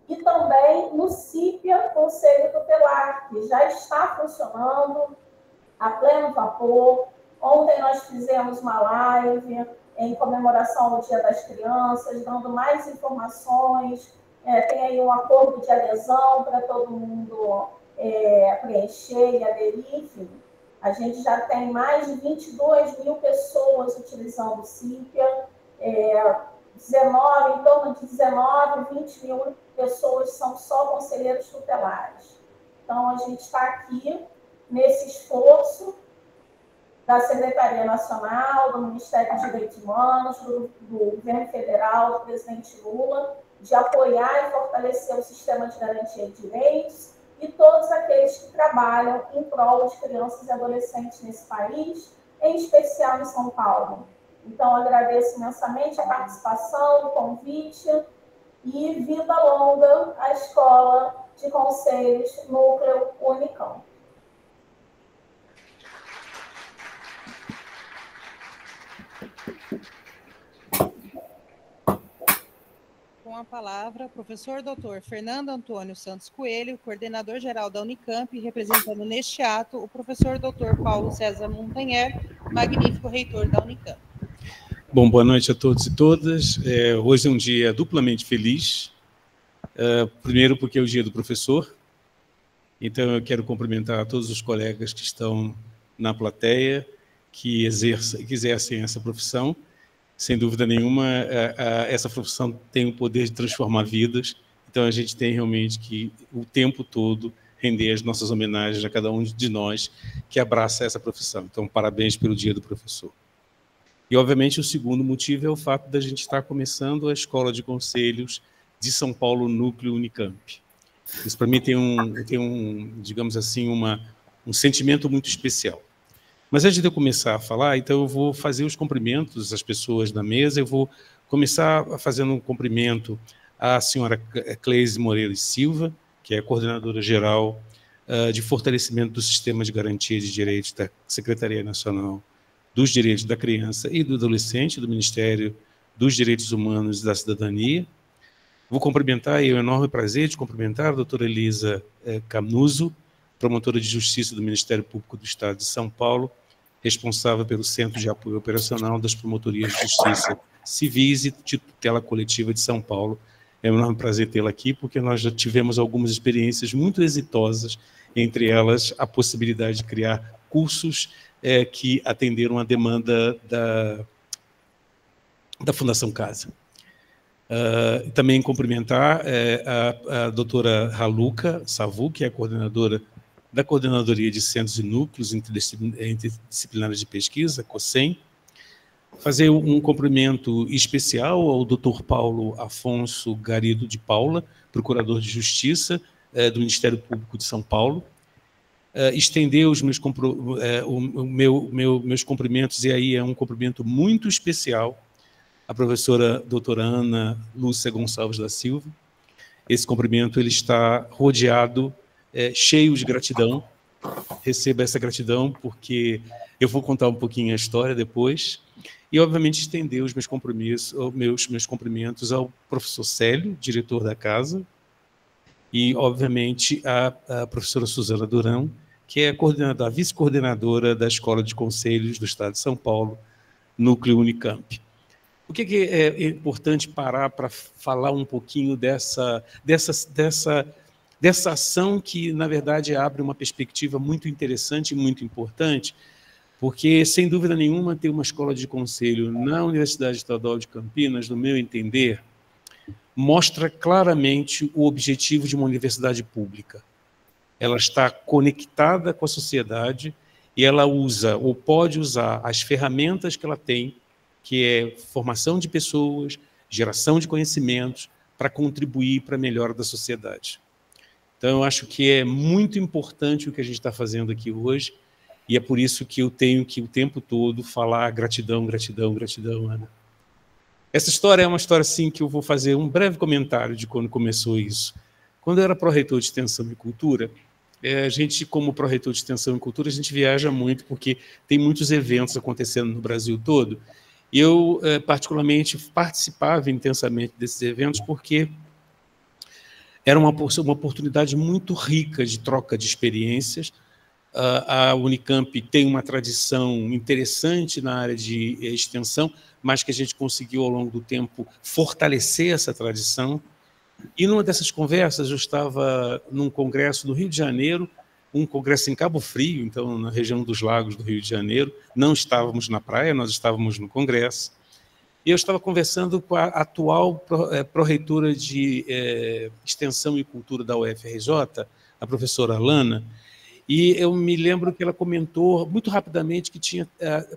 E também no CIPIA, Conselho Tutelar, que já está funcionando a pleno vapor. Ontem nós fizemos uma live em comemoração ao Dia das Crianças, dando mais informações. Tem aí um acordo de adesão para todo mundo preencher e aderir, enfim. A gente já tem mais de 22 mil pessoas utilizando o CIPIA, em torno de 19, 20 mil pessoas são só conselheiros tutelares. Então, a gente está aqui nesse esforço da Secretaria Nacional, do Ministério dos Direitos Humanos, do Governo Federal, do presidente Lula, de apoiar e fortalecer o Sistema de Garantia de Direitos e todos aqueles que trabalham em prol de crianças e adolescentes nesse país, em especial em São Paulo. Então, agradeço imensamente a participação, o convite e vida longa à Escola de Conselhos Núcleo Unicamp. Com a palavra, professor Dr. Fernando Antônio Santos Coelho, coordenador-geral da Unicamp, representando neste ato o professor Dr. Paulo César Montanher, magnífico reitor da Unicamp. Bom, boa noite a todos e todas. Hoje é um dia duplamente feliz. Primeiro porque é o dia do professor, então eu quero cumprimentar todos os colegas que estão na plateia, que exercem essa profissão. Sem dúvida nenhuma, essa profissão tem o poder de transformar vidas, então a gente tem realmente que, o tempo todo, render as nossas homenagens a cada um de nós que abraça essa profissão. Então, parabéns pelo Dia do Professor. E, obviamente, o segundo motivo é o fato da gente estar começando a Escola de Conselhos de São Paulo, Núcleo Unicamp. Isso, para mim, tem digamos assim, um sentimento muito especial. Mas antes de eu começar a falar, então eu vou fazer os cumprimentos às pessoas da mesa. Eu vou começar fazendo um cumprimento à senhora Cleise Moreira e Silva, que é a coordenadora-geral de fortalecimento do Sistema de Garantia de Direitos da Secretaria Nacional dos Direitos da Criança e do Adolescente, do Ministério dos Direitos Humanos e da Cidadania. Vou cumprimentar, e é um enorme prazer de cumprimentar a doutora Elisa Canuso, promotora de Justiça do Ministério Público do Estado de São Paulo, responsável pelo Centro de Apoio Operacional das Promotorias de Justiça Civis e de Tutela Coletiva de São Paulo. É um enorme prazer tê-la aqui, porque nós já tivemos algumas experiências muito exitosas, entre elas a possibilidade de criar cursos que atenderam a demanda da Fundação Casa. Também cumprimentar a doutora Raluca Savu, que é a coordenadora da Coordenadoria de Centros e Núcleos Interdisciplinares de Pesquisa, COSEM. Fazer um cumprimento especial ao Dr. Paulo Afonso Garido de Paula, Procurador de Justiça do Ministério Público de São Paulo. Estender os meus cumprimentos, e aí é um cumprimento muito especial, à professora doutora Ana Lúcia Gonçalves da Silva. Esse cumprimento ele está rodeado, cheio de gratidão. Receba essa gratidão, porque eu vou contar um pouquinho a história depois. E, obviamente, estender os meus cumprimentos ao professor Célio, diretor da casa, e, obviamente, a professora Suzana Durão, que é a vice-coordenadora da Escola de Conselhos do Estado de São Paulo, Núcleo Unicamp. O que é importante parar para falar um pouquinho dessa ação que, na verdade, abre uma perspectiva muito interessante e muito importante, porque, sem dúvida nenhuma, ter uma escola de conselho na Universidade Estadual de Campinas, no meu entender, mostra claramente o objetivo de uma universidade pública. Ela está conectada com a sociedade e ela usa, ou pode usar, as ferramentas que ela tem, que é formação de pessoas, geração de conhecimentos, para contribuir para a melhora da sociedade. Então, eu acho que é muito importante o que a gente está fazendo aqui hoje, e é por isso que eu tenho que, o tempo todo, falar gratidão, gratidão, gratidão, Ana. Essa história é uma história, assim, que eu vou fazer um breve comentário de quando começou isso. Quando eu era pró-reitor de Extensão e Cultura, a gente, como pró-reitor de Extensão e Cultura, a gente viaja muito, porque tem muitos eventos acontecendo no Brasil todo. E eu, particularmente, participava intensamente desses eventos, porque era uma oportunidade muito rica de troca de experiências. A Unicamp tem uma tradição interessante na área de extensão, mas que a gente conseguiu, ao longo do tempo, fortalecer essa tradição. E numa dessas conversas, eu estava num congresso no Rio de Janeiro, um congresso em Cabo Frio, então na região dos Lagos do Rio de Janeiro. Não estávamos na praia, nós estávamos no congresso. E eu estava conversando com a atual pró-reitora de Extensão e Cultura da UFRJ, a professora Alana, e eu me lembro que ela comentou muito rapidamente que tinha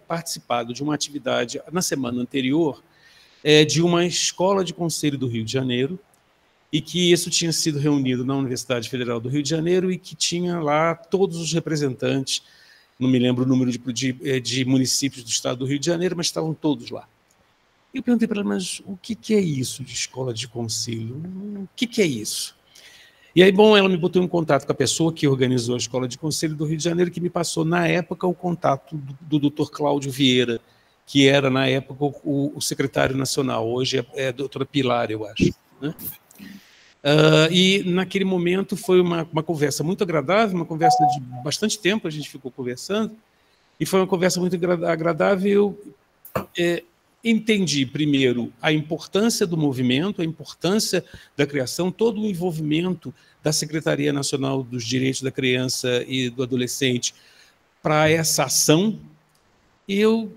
participado de uma atividade na semana anterior de uma escola de conselho do Rio de Janeiro, e que isso tinha sido reunido na Universidade Federal do Rio de Janeiro e que tinha lá todos os representantes, não me lembro o número de municípios do estado do Rio de Janeiro, mas estavam todos lá. Eu perguntei para ela, mas o que é isso de escola de conselho? O que é isso? E aí, bom, ela me botou em contato com a pessoa que organizou a Escola de Conselho do Rio de Janeiro, que me passou, na época, o contato do Dr. Cláudio Vieira, que era, na época, o secretário nacional. Hoje é a doutora Pilar, eu acho, né? E, naquele momento, foi uma conversa muito agradável, uma conversa de bastante tempo, a gente ficou conversando, e foi uma conversa muito agradável. Entendi, primeiro, a importância do movimento, a importância da criação, todo o envolvimento da Secretaria Nacional dos Direitos da Criança e do Adolescente para essa ação. E eu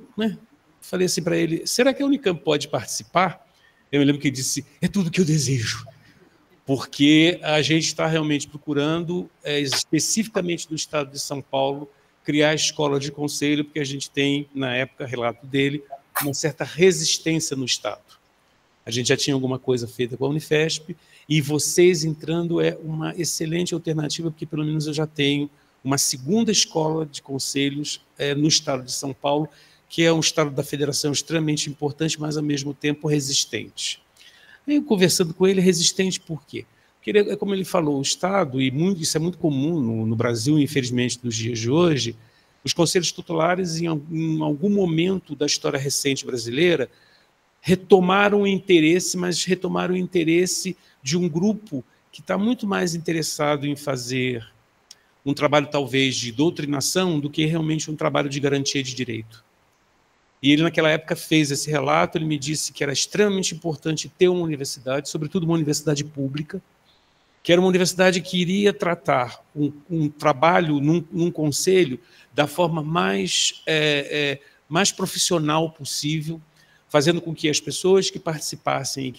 falei assim para ele, será que a Unicamp pode participar? Eu me lembro que ele disse, é tudo que eu desejo, porque a gente está realmente procurando, especificamente do estado de São Paulo, criar a escola de conselho, porque a gente tem, na época, relato dele, uma certa resistência no Estado. A gente já tinha alguma coisa feita com a Unifesp, e vocês entrando é uma excelente alternativa, porque pelo menos eu já tenho uma segunda escola de conselhos no estado de São Paulo, que é um estado da federação extremamente importante, mas ao mesmo tempo resistente. Aí, conversando com ele, resistente por quê? Porque, como ele falou, o Estado, e isso é muito comum no Brasil, infelizmente, nos dias de hoje, os conselhos tutelares, em algum momento da história recente brasileira, retomaram o interesse, mas retomaram o interesse de um grupo que está muito mais interessado em fazer um trabalho talvez de doutrinação do que realmente um trabalho de garantia de direito. E ele, naquela época, fez esse relato, ele me disse que era extremamente importante ter uma universidade, sobretudo uma universidade pública, que era uma universidade que iria tratar um trabalho num conselho da forma mais profissional possível, fazendo com que as pessoas que participassem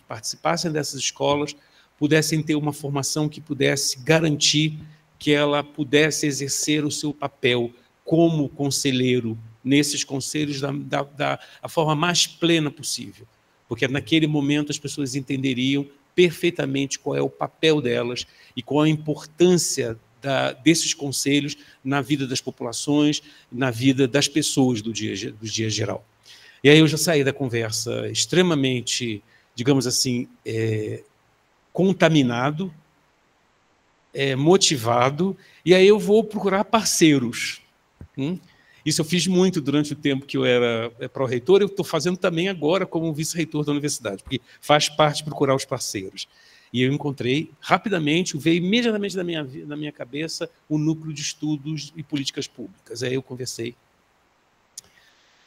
dessas escolas pudessem ter uma formação que pudesse garantir que ela pudesse exercer o seu papel como conselheiro nesses conselhos da forma mais plena possível, porque naquele momento as pessoas entenderiam perfeitamente qual é o papel delas e qual a importância desses conselhos na vida das populações, na vida das pessoas do dia geral. E aí eu já saí da conversa extremamente, digamos assim, contaminado, motivado, e aí eu vou procurar parceiros. Isso eu fiz muito durante o tempo que eu era pró-reitor, eu estou fazendo também agora como vice-reitor da universidade, porque faz parte de procurar os parceiros. E eu encontrei rapidamente, veio imediatamente na minha cabeça o núcleo de estudos e políticas públicas. Aí eu conversei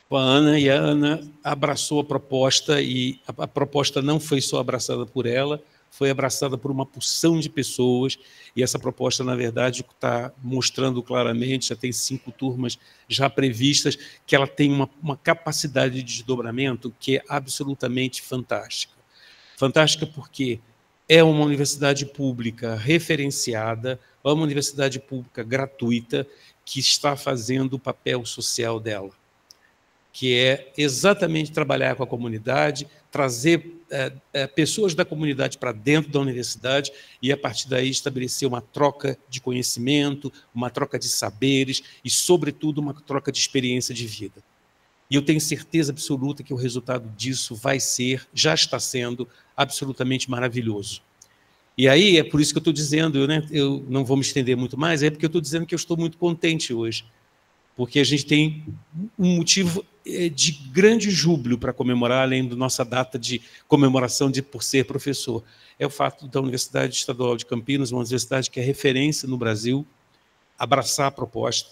com a Ana, e a Ana abraçou a proposta, e a proposta não foi só abraçada por ela, foi abraçada por uma porção de pessoas, e essa proposta, na verdade, está mostrando claramente, já tem 5 turmas já previstas, que ela tem uma capacidade de desdobramento que é absolutamente fantástica. Fantástica porque é uma universidade pública referenciada, é uma universidade pública gratuita, que está fazendo o papel social dela, que é exatamente trabalhar com a comunidade, trazer pessoas da comunidade para dentro da universidade e, a partir daí, estabelecer uma troca de conhecimento, uma troca de saberes e, sobretudo, uma troca de experiência de vida. E eu tenho certeza absoluta que o resultado disso já está sendo absolutamente maravilhoso. E aí, é por isso que eu estou dizendo, eu não vou me estender muito mais, é porque eu estou dizendo que eu estou muito contente hoje, porque a gente tem um motivo de grande júbilo para comemorar, além da nossa data de comemoração por ser professor. É o fato da Universidade Estadual de Campinas, uma universidade que é referência no Brasil, abraçar a proposta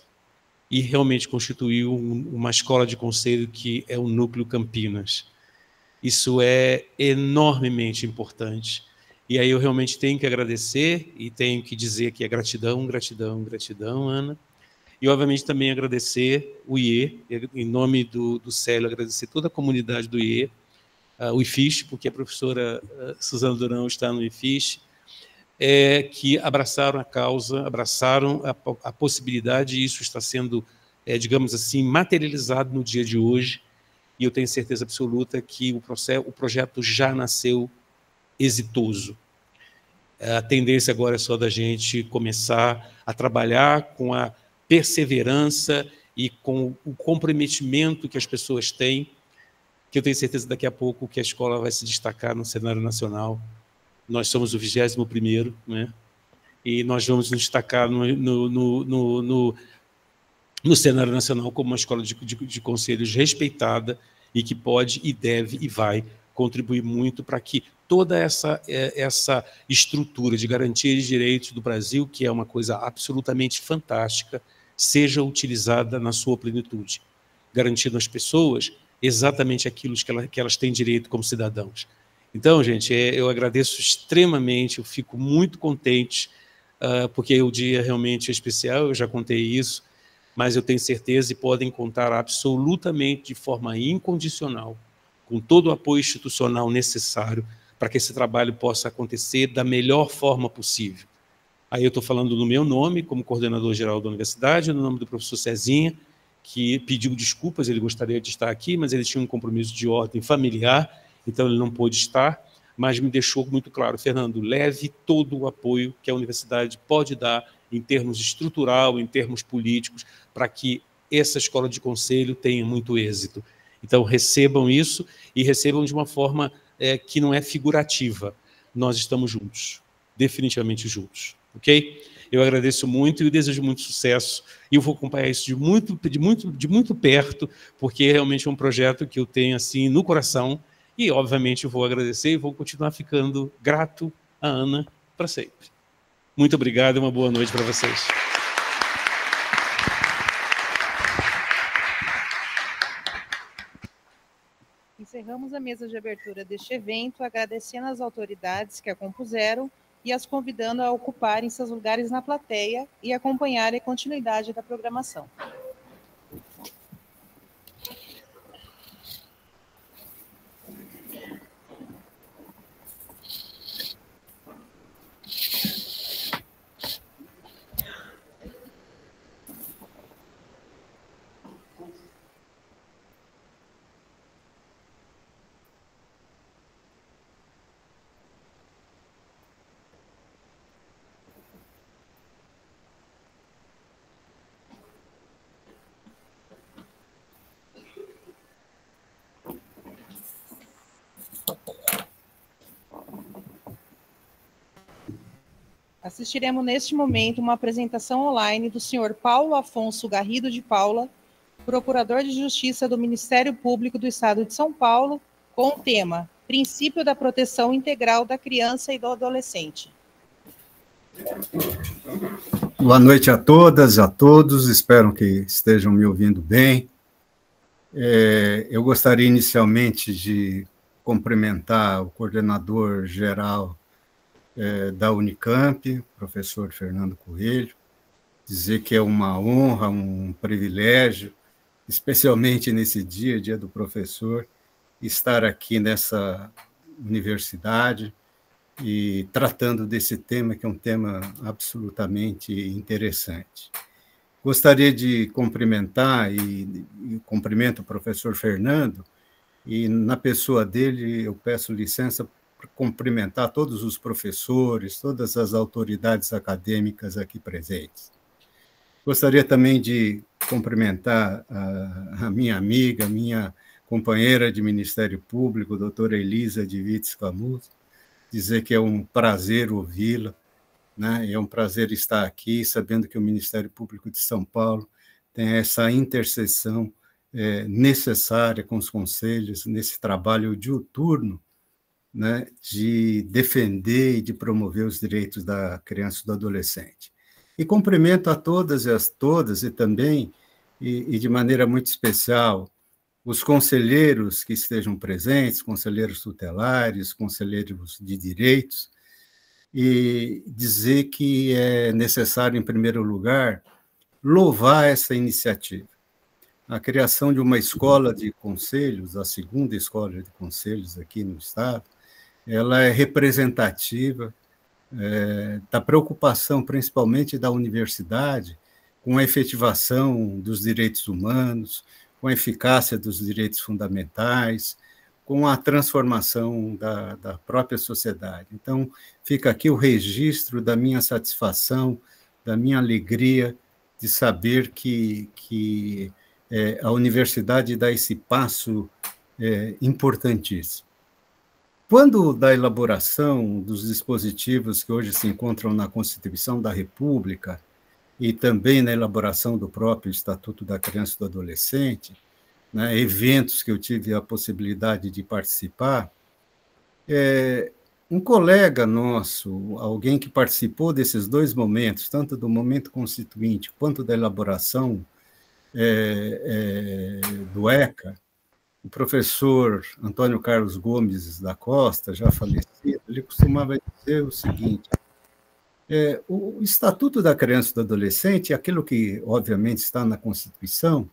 e realmente constituir uma escola de conselho que é o Núcleo Campinas. Isso é enormemente importante. E aí eu realmente tenho que agradecer e tenho que dizer que é gratidão, gratidão, gratidão, Ana. E, obviamente, também agradecer o IE, em nome do Célio, agradecer toda a comunidade do IE, o IFISH, porque a professora Suzana Durão está no IFISH, que abraçaram a causa, abraçaram a possibilidade, e isso está sendo, digamos assim, materializado no dia de hoje, e eu tenho certeza absoluta que o projeto já nasceu exitoso. A tendência agora é só da gente começar a trabalhar com a perseverança e com o comprometimento que as pessoas têm, que eu tenho certeza daqui a pouco que a escola vai se destacar no cenário nacional. Nós somos o 21º, né? E nós vamos nos destacar no cenário nacional como uma escola de conselhos respeitada e que pode e deve e vai contribuir muito para que toda essa estrutura de garantia de direitos do Brasil, que é uma coisa absolutamente fantástica, seja utilizada na sua plenitude, garantindo às pessoas exatamente aquilo que elas têm direito como cidadãos. Então, gente, eu agradeço extremamente, eu fico muito contente, porque o dia realmente é especial, eu já contei isso, mas eu tenho certeza e podem contar absolutamente de forma incondicional, com todo o apoio institucional necessário para que esse trabalho possa acontecer da melhor forma possível. Aí eu estou falando no meu nome, como coordenador-geral da universidade, no nome do professor Cezinha, que pediu desculpas, ele gostaria de estar aqui, mas ele tinha um compromisso de ordem familiar, então ele não pôde estar, mas me deixou muito claro, Fernando, leve todo o apoio que a universidade pode dar em termos estrutural, em termos políticos, para que essa escola de conselho tenha muito êxito. Então, recebam isso e recebam de uma forma que não é figurativa. Nós estamos juntos, definitivamente juntos, ok? Eu agradeço muito e desejo muito sucesso. E eu vou acompanhar isso de muito perto, porque realmente é um projeto que eu tenho assim no coração. E, obviamente, eu vou agradecer e vou continuar ficando grato à Ana para sempre. Muito obrigado e uma boa noite para vocês. encerramos a mesa de abertura deste evento, agradecendo às autoridades que a compuseram e as convidando a ocuparem seus lugares na plateia e acompanharem a continuidade da programação. Assistiremos neste momento uma apresentação online do senhor Paulo Afonso Garrido de Paula, Procurador de Justiça do Ministério Público do Estado de São Paulo, com o tema Princípio da Proteção Integral da Criança e do Adolescente. Boa noite a todas, a todos, espero que estejam me ouvindo bem. Eu gostaria inicialmente de cumprimentar o coordenador geral da Unicamp, professor Fernando Coelho, dizer que é uma honra, um privilégio, especialmente nesse dia, dia do professor, estar aqui nessa universidade e tratando desse tema, que é um tema absolutamente interessante. Gostaria de cumprimentar e cumprimento o professor Fernando, e na pessoa dele eu peço licença para cumprimentar todos os professores, todas as autoridades acadêmicas aqui presentes. Gostaria também de cumprimentar a minha amiga, minha companheira de Ministério Público, doutora Elisa de Vites Camus, dizer que é um prazer ouvi-la, né? É um prazer estar aqui, sabendo que o Ministério Público de São Paulo tem essa interseção necessária com os conselhos, nesse trabalho diuturno, né, de defender e de promover os direitos da criança e do adolescente. E cumprimento a todas e também, e de maneira muito especial, os conselheiros que estejam presentes, conselheiros tutelares, conselheiros de direitos, e dizer que é necessário, em primeiro lugar, louvar essa iniciativa. A criação de uma escola de conselhos, a segunda escola de conselhos aqui no Estado, ela é representativa da preocupação, principalmente da universidade, com a efetivação dos direitos humanos, com a eficácia dos direitos fundamentais, com a transformação da própria sociedade. Então, fica aqui o registro da minha satisfação, da minha alegria de saber que a universidade dá esse passo importantíssimo. Quando da elaboração dos dispositivos que hoje se encontram na Constituição da República e também na elaboração do próprio Estatuto da Criança e do Adolescente, né, eventos que eu tive a possibilidade de participar, um colega nosso, alguém que participou desses dois momentos, tanto do momento constituinte quanto da elaboração do ECA, o professor Antônio Carlos Gomes da Costa, já falecido, ele costumava dizer o seguinte: o Estatuto da Criança e do Adolescente, aquilo que, obviamente, está na Constituição,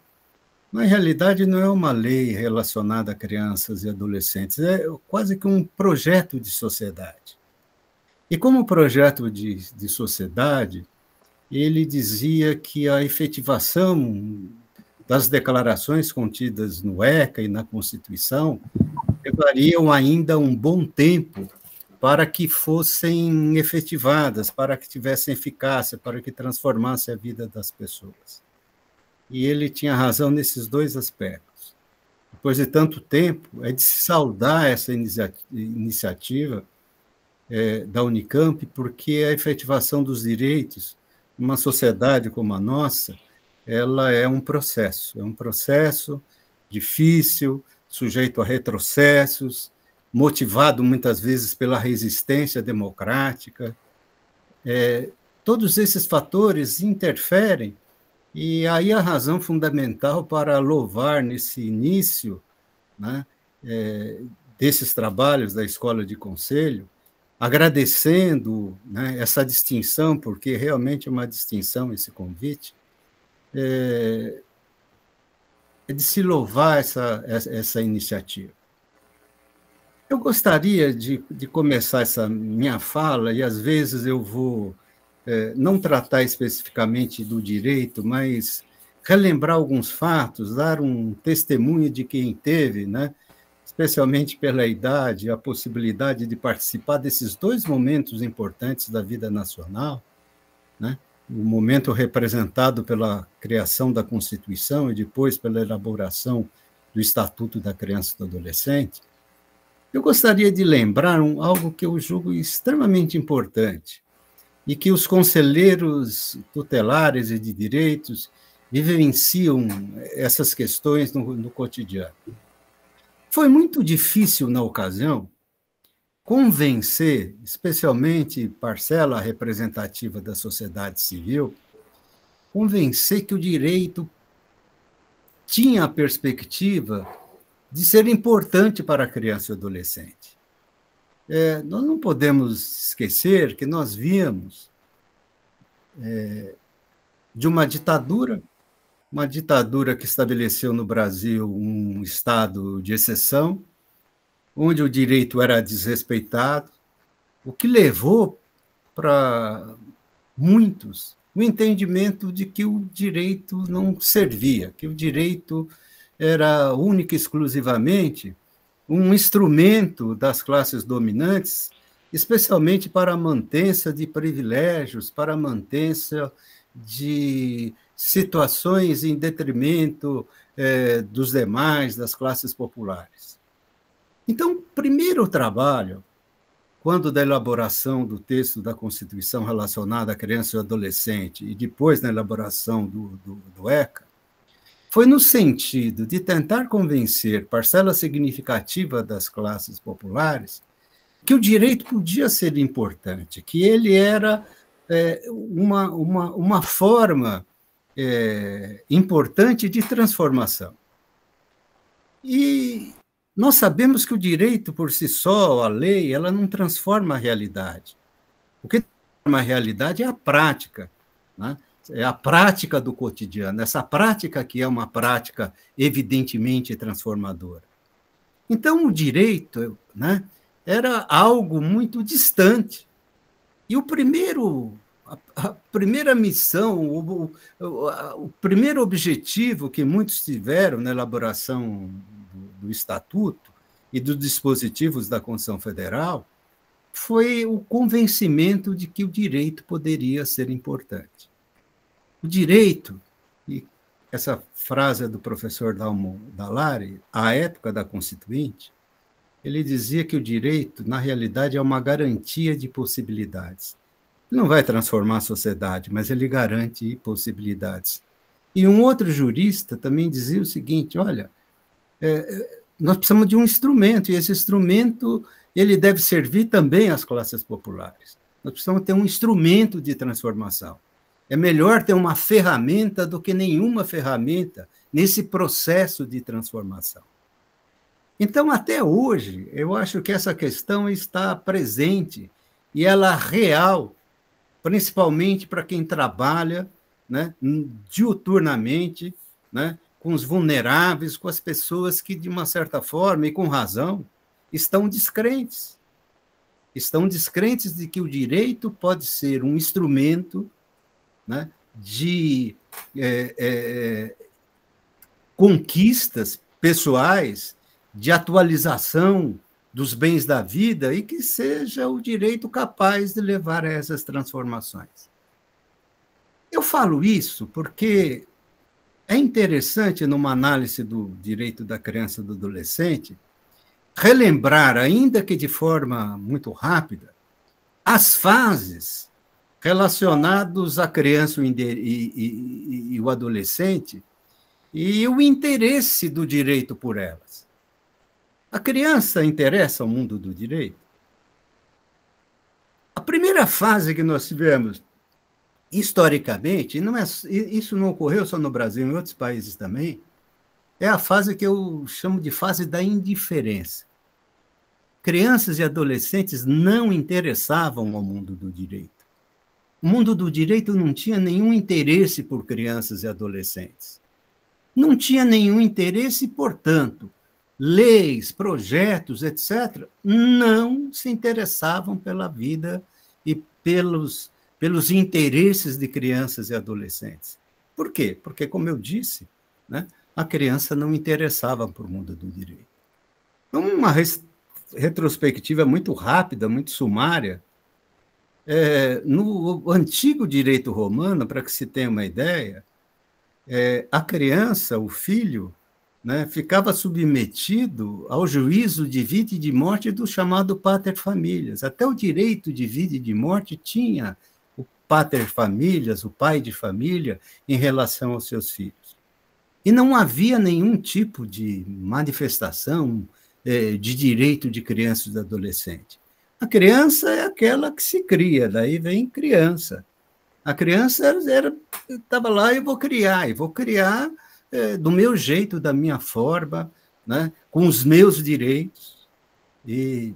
na realidade não é uma lei relacionada a crianças e adolescentes, é quase que um projeto de sociedade. E como projeto de sociedade, ele dizia que a efetivação das declarações contidas no ECA e na Constituição levariam ainda um bom tempo para que fossem efetivadas, para que tivessem eficácia, para que transformasse a vida das pessoas. E ele tinha razão nesses dois aspectos. Depois de tanto tempo, é de se saudar essa iniciativa da Unicamp, porque a efetivação dos direitos, numa sociedade como a nossa, ela é um processo difícil, sujeito a retrocessos, motivado muitas vezes pela resistência democrática. Todos esses fatores interferem, e aí a razão fundamental para louvar nesse início, né, desses trabalhos da Escola de Conselho, agradecendo, né, essa distinção, porque realmente é uma distinção esse convite, é de se louvar essa iniciativa. Eu gostaria de começar essa minha fala, e às vezes eu vou não tratar especificamente do direito, mas relembrar alguns fatos, dar um testemunho de quem teve, né, especialmente pela idade, a possibilidade de participar desses dois momentos importantes da vida nacional, né? O momento representado pela criação da Constituição e depois pela elaboração do Estatuto da Criança e do Adolescente. Eu gostaria de lembrar algo que eu julgo extremamente importante e que os conselheiros tutelares e de direitos vivenciam essas questões no cotidiano. Foi muito difícil, na ocasião, convencer, especialmente parcela representativa da sociedade civil, convencer que o direito tinha a perspectiva de ser importante para a criança e adolescente. Nós não podemos esquecer que nós víamos de uma ditadura que estabeleceu no Brasil um estado de exceção, onde o direito era desrespeitado, o que levou para muitos o entendimento de que o direito não servia, que o direito era única e exclusivamente um instrumento das classes dominantes, especialmente para a mantença de privilégios, para a mantença de situações em detrimento dos demais, das classes populares. Então, o primeiro trabalho, quando da elaboração do texto da Constituição relacionada à criança e ao adolescente, e depois na elaboração do ECA, foi no sentido de tentar convencer parcela significativa das classes populares que o direito podia ser importante, que ele era uma forma importante de transformação. E nós sabemos que o direito por si só, a lei, ela não transforma a realidade. O que transforma a realidade é a prática, né? É a prática do cotidiano, essa prática que é uma prática evidentemente transformadora. Então, o direito, né, era algo muito distante. E a primeira missão, o primeiro objetivo que muitos tiveram na elaboração do Estatuto e dos dispositivos da Constituição Federal foi o convencimento de que o direito poderia ser importante. O direito, e essa frase é do professor Dalmo Dallari, à época da Constituinte, ele dizia que o direito, na realidade, é uma garantia de possibilidades. Ele não vai transformar a sociedade, mas ele garante possibilidades. E um outro jurista também dizia o seguinte, olha, nós precisamos de um instrumento, e esse instrumento ele deve servir também às classes populares. Nós precisamos ter um instrumento de transformação. É melhor ter uma ferramenta do que nenhuma ferramenta nesse processo de transformação. Então, até hoje, eu acho que essa questão está presente e ela é real, principalmente para quem trabalha, né, diuturnamente, né, com os vulneráveis, com as pessoas que, de uma certa forma, e com razão, estão descrentes. Estão descrentes de que o direito pode ser um instrumento, né, de conquistas pessoais, de atualização dos bens da vida e que seja o direito capaz de levar a essas transformações. Eu falo isso porque é interessante, numa análise do direito da criança e do adolescente, relembrar, ainda que de forma muito rápida, as fases relacionadas à criança e o adolescente e o interesse do direito por elas. A criança interessa ao mundo do direito? A primeira fase que nós tivemos, historicamente, isso não ocorreu só no Brasil, em outros países também, é a fase que eu chamo de fase da indiferença. Crianças e adolescentes não interessavam ao mundo do direito. O mundo do direito não tinha nenhum interesse por crianças e adolescentes. Não tinha nenhum interesse, portanto, leis, projetos, etc., não se interessavam pela vida e pelos interesses de crianças e adolescentes. Por quê? Porque, como eu disse, né, a criança não interessava por mundo do direito. Uma retrospectiva muito rápida, muito sumária. No antigo direito romano, para que se tenha uma ideia, a criança, o filho, né, ficava submetido ao juízo de vida e de morte do chamado pater familias. Até o direito de vida e de morte tinha o pater familias, o pai de família, em relação aos seus filhos. E não havia nenhum tipo de manifestação de direito de criança e de adolescente. A criança é aquela que se cria, daí vem criança. A criança estava lá, eu vou criar do meu jeito, da minha forma, né, com os meus direitos, e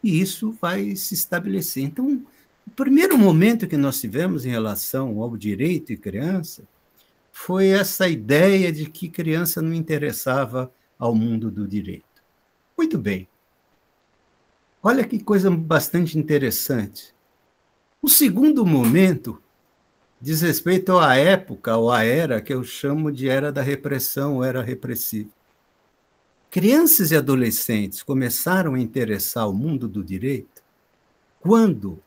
isso vai se estabelecer. Então, o primeiro momento que nós tivemos em relação ao direito e criança foi essa ideia de que criança não interessava ao mundo do direito. Muito bem. Olha que coisa bastante interessante. O segundo momento diz respeito à época, ou à era, que eu chamo de era da repressão, era repressiva. Crianças e adolescentes começaram a interessar o mundo do direito quando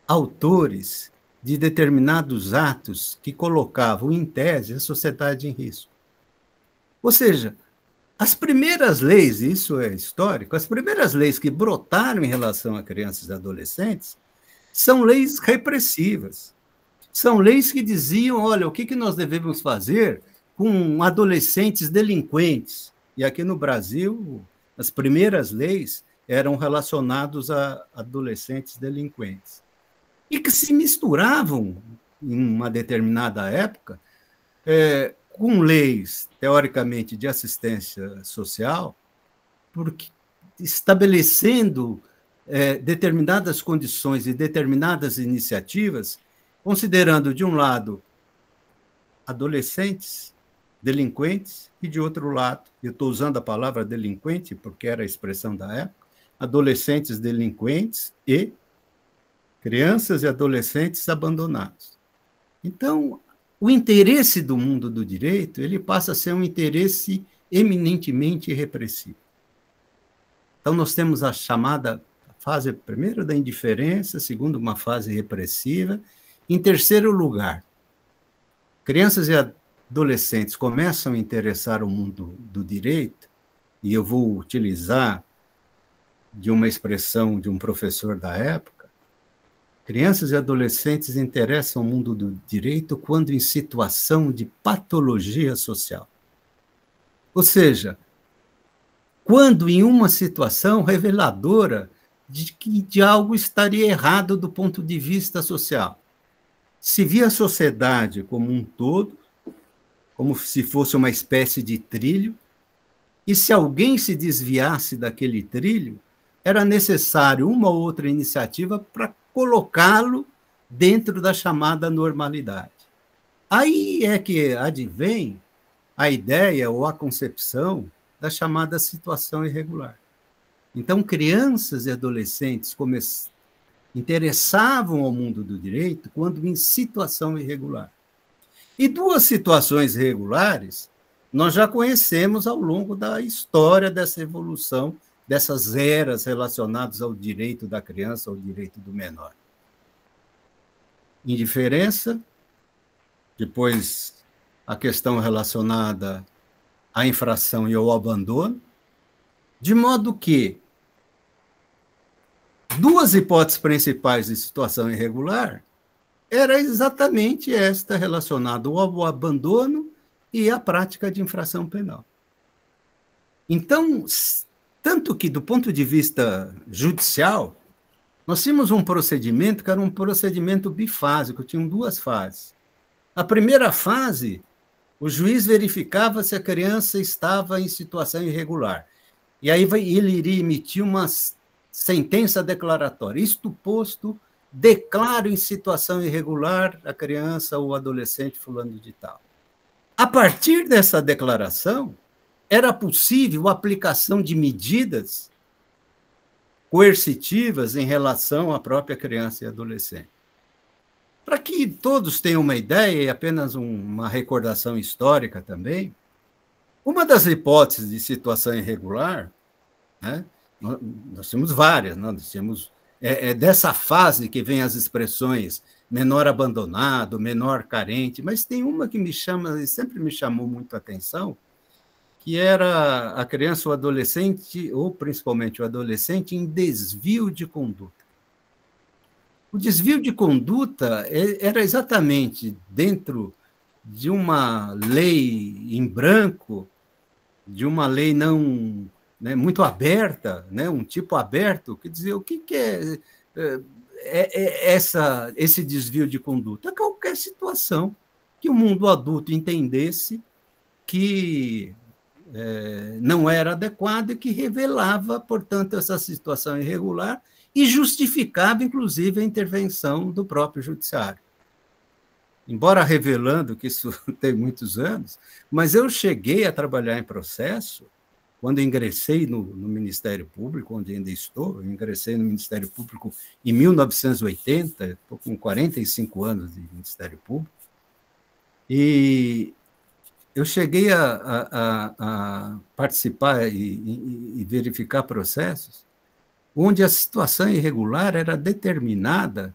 autores de determinados atos que colocavam, em tese, a sociedade em risco. Ou seja, as primeiras leis, isso é histórico, as primeiras leis que brotaram em relação a crianças e adolescentes são leis repressivas. São leis que diziam, olha, o que nós devemos fazer com adolescentes delinquentes? E aqui no Brasil, as primeiras leis eram relacionadas a adolescentes delinquentes. E que se misturavam, em uma determinada época, com leis, teoricamente, de assistência social, porque estabelecendo determinadas condições e determinadas iniciativas, considerando, de um lado, adolescentes, delinquentes, e, de outro lado, eu estou usando a palavra delinquente, porque era a expressão da época, adolescentes delinquentes e crianças e adolescentes abandonados. Então, o interesse do mundo do direito, ele passa a ser um interesse eminentemente repressivo. Então, nós temos a chamada fase, primeiro, da indiferença, segundo, uma fase repressiva. Em terceiro lugar, crianças e adolescentes começam a interessar o mundo do direito, e eu vou utilizar de uma expressão de um professor da época. Crianças e adolescentes interessam o mundo do direito quando em situação de patologia social. Ou seja, quando em uma situação reveladora de que algo estaria errado do ponto de vista social. Se via a sociedade como um todo, como se fosse uma espécie de trilho, e se alguém se desviasse daquele trilho, era necessário uma ou outra iniciativa para colocá-lo dentro da chamada normalidade. Aí é que advém a ideia ou a concepção da chamada situação irregular. Então, crianças e adolescentes interessavam ao mundo do direito quando em situação irregular. E duas situações irregulares nós já conhecemos ao longo da história dessa evolução, dessas eras relacionadas ao direito da criança, ao direito do menor. Indiferença, depois a questão relacionada à infração e ao abandono, de modo que duas hipóteses principais de situação irregular era exatamente esta relacionada ao abandono e à prática de infração penal. Então, tanto que, do ponto de vista judicial, nós tínhamos um procedimento que era um procedimento bifásico, tinham duas fases. A primeira fase, O juiz verificava se a criança estava em situação irregular. E aí ele iria emitir uma sentença declaratória. Isto posto, declaro em situação irregular a criança ou adolescente fulano de tal. A partir dessa declaração, era possível a aplicação de medidas coercitivas em relação à própria criança e adolescente. Para que todos tenham uma ideia, e apenas uma recordação histórica também, uma das hipóteses de situação irregular, né, nós temos várias, nós temos, dessa fase que vem as expressões menor abandonado, menor carente, mas tem uma que sempre me chamou muito a atenção, que era a criança ou adolescente, ou principalmente o adolescente, em desvio de conduta. O desvio de conduta era exatamente dentro de uma lei em branco, de uma lei não, né, muito aberta, né, um tipo aberto, que dizia o que é esse desvio de conduta? Qualquer situação que o mundo adulto entendesse que não era adequada e que revelava, portanto, essa situação irregular e justificava, inclusive, a intervenção do próprio judiciário. Embora revelando que isso tem muitos anos, mas eu cheguei a trabalhar em processo quando ingressei no Ministério Público, onde ainda estou. Eu ingressei no Ministério Público em 1980, estou com 45 anos de Ministério Público, e eu cheguei a participar e verificar processos onde a situação irregular era determinada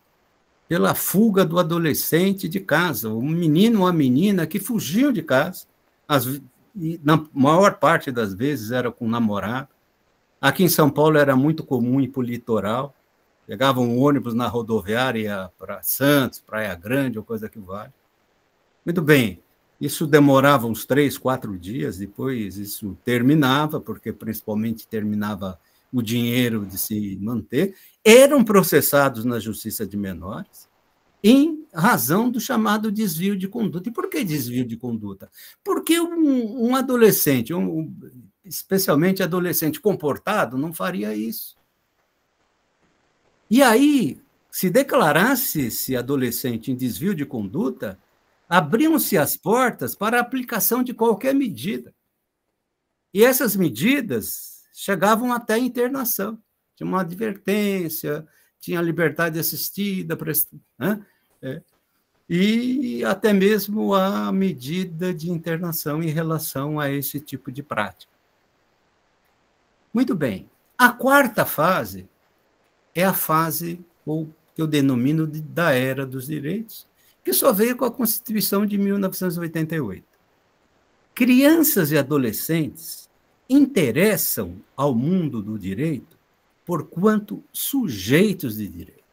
pela fuga do adolescente de casa, um menino ou uma menina que fugiam de casa, e na maior parte das vezes era com namorado. Aqui em São Paulo era muito comum ir para o litoral, pegavam um ônibus na rodoviária para Santos, Praia Grande, ou coisa que vale. Muito bem, isso demorava uns 3, 4 dias, depois isso terminava, porque principalmente terminava o dinheiro de se manter, eram processados na Justiça de Menores em razão do chamado desvio de conduta. E por que desvio de conduta? Porque um adolescente, especialmente adolescente comportado, não faria isso. E aí, se declarasse esse adolescente em desvio de conduta, abriam-se as portas para a aplicação de qualquer medida. E essas medidas chegavam até a internação. Tinha uma advertência, tinha liberdade assistida, né? E até mesmo a medida de internação em relação a esse tipo de prática. Muito bem. A quarta fase é a fase, ou que eu denomino da Era dos Direitos, que só veio com a Constituição de 1988. Crianças e adolescentes interessam ao mundo do direito porquanto sujeitos de direito.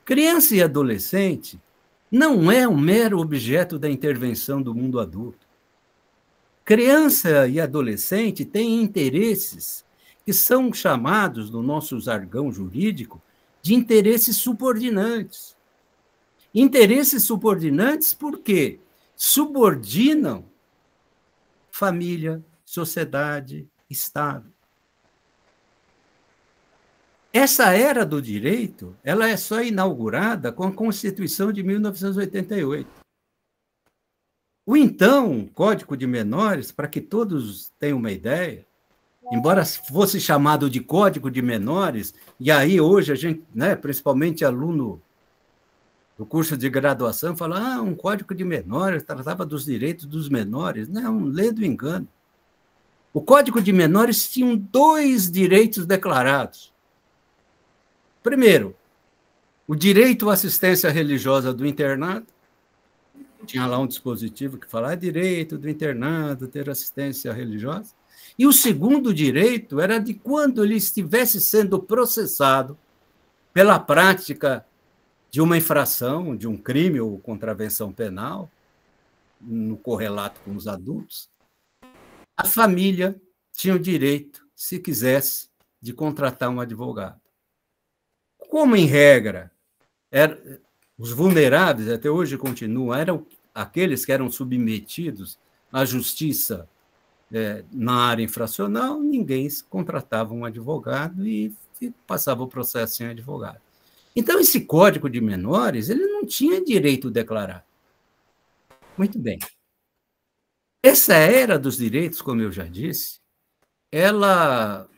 Criança e adolescente não é um mero objeto da intervenção do mundo adulto. Criança e adolescente têm interesses que são chamados, no nosso jargão jurídico, de interesses subordinantes. Interesses subordinantes porque subordinam família, sociedade, Estado. Essa era do direito, ela é só inaugurada com a Constituição de 1988. O então Código de Menores, para que todos tenham uma ideia, embora fosse chamado de Código de Menores, e aí hoje a gente, né, principalmente aluno do curso de graduação, fala, um Código de Menores tratava dos direitos dos menores. Não, lê do engano. O Código de Menores tinha 2 direitos declarados. Primeiro, o direito à assistência religiosa do internado. Tinha lá um dispositivo que falava direito do internado ter assistência religiosa. E o segundo direito era de quando ele estivesse sendo processado pela prática de uma infração, de um crime ou contravenção penal, no correlato com os adultos, a família tinha o direito, se quisesse, de contratar um advogado. Como, em regra, os vulneráveis, até hoje continuam, eram aqueles que eram submetidos à justiça na área infracional, ninguém contratava um advogado e passava o processo sem advogado. Então, esse Código de Menores, ele não tinha direito declarado. Muito bem. Essa era dos direitos, como eu já disse, ela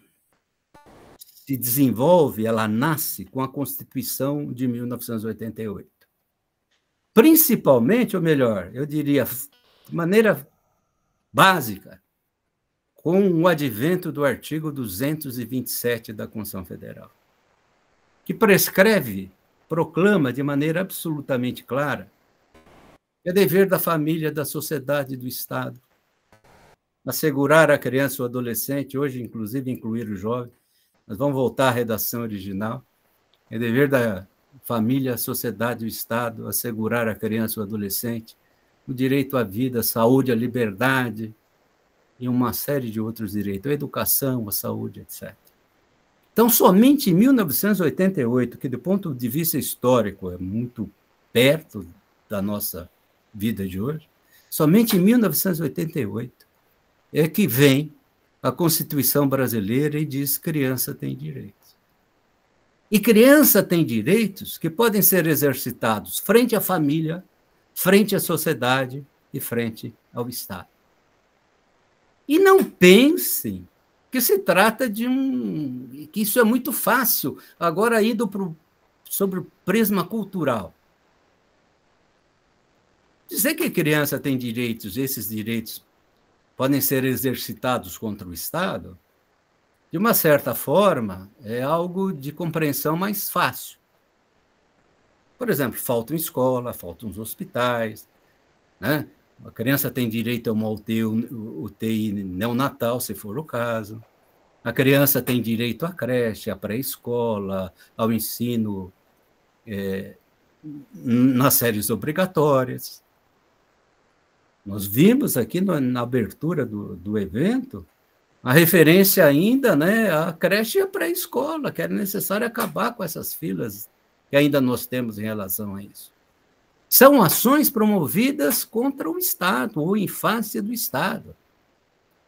se desenvolve, ela nasce com a Constituição de 1988. Principalmente, ou melhor, eu diria, de maneira básica, com o advento do artigo 227 da Constituição Federal, que proclama de maneira absolutamente clara que é dever da família, da sociedade e do Estado assegurar à criança ou adolescente, hoje, inclusive, incluir o jovem, nós vamos voltar à redação original, é dever da família, sociedade e o Estado assegurar à criança ou adolescente o direito à vida, à saúde, à liberdade e uma série de outros direitos, a educação, a saúde, etc. Então, somente em 1988, que do ponto de vista histórico é muito perto da nossa vida de hoje, somente em 1988 é que vem a Constituição brasileira e diz que criança tem direitos. E criança tem direitos que podem ser exercitados frente à família, frente à sociedade e frente ao Estado. E não pensem que se trata de que isso é muito fácil, agora indo sobre o prisma cultural. Dizer que a criança tem direitos, esses direitos podem ser exercitados contra o Estado, de uma certa forma, é algo de compreensão mais fácil. Por exemplo, faltam escola, faltam os hospitais, né? A criança tem direito a uma UTI neonatal, se for o caso. A criança tem direito à creche, à pré-escola, ao ensino nas séries obrigatórias. Nós vimos aqui na abertura do evento a referência ainda, né, à creche e à pré-escola, que era necessário acabar com essas filas que ainda nós temos em relação a isso. São ações promovidas contra o Estado, ou em face do Estado,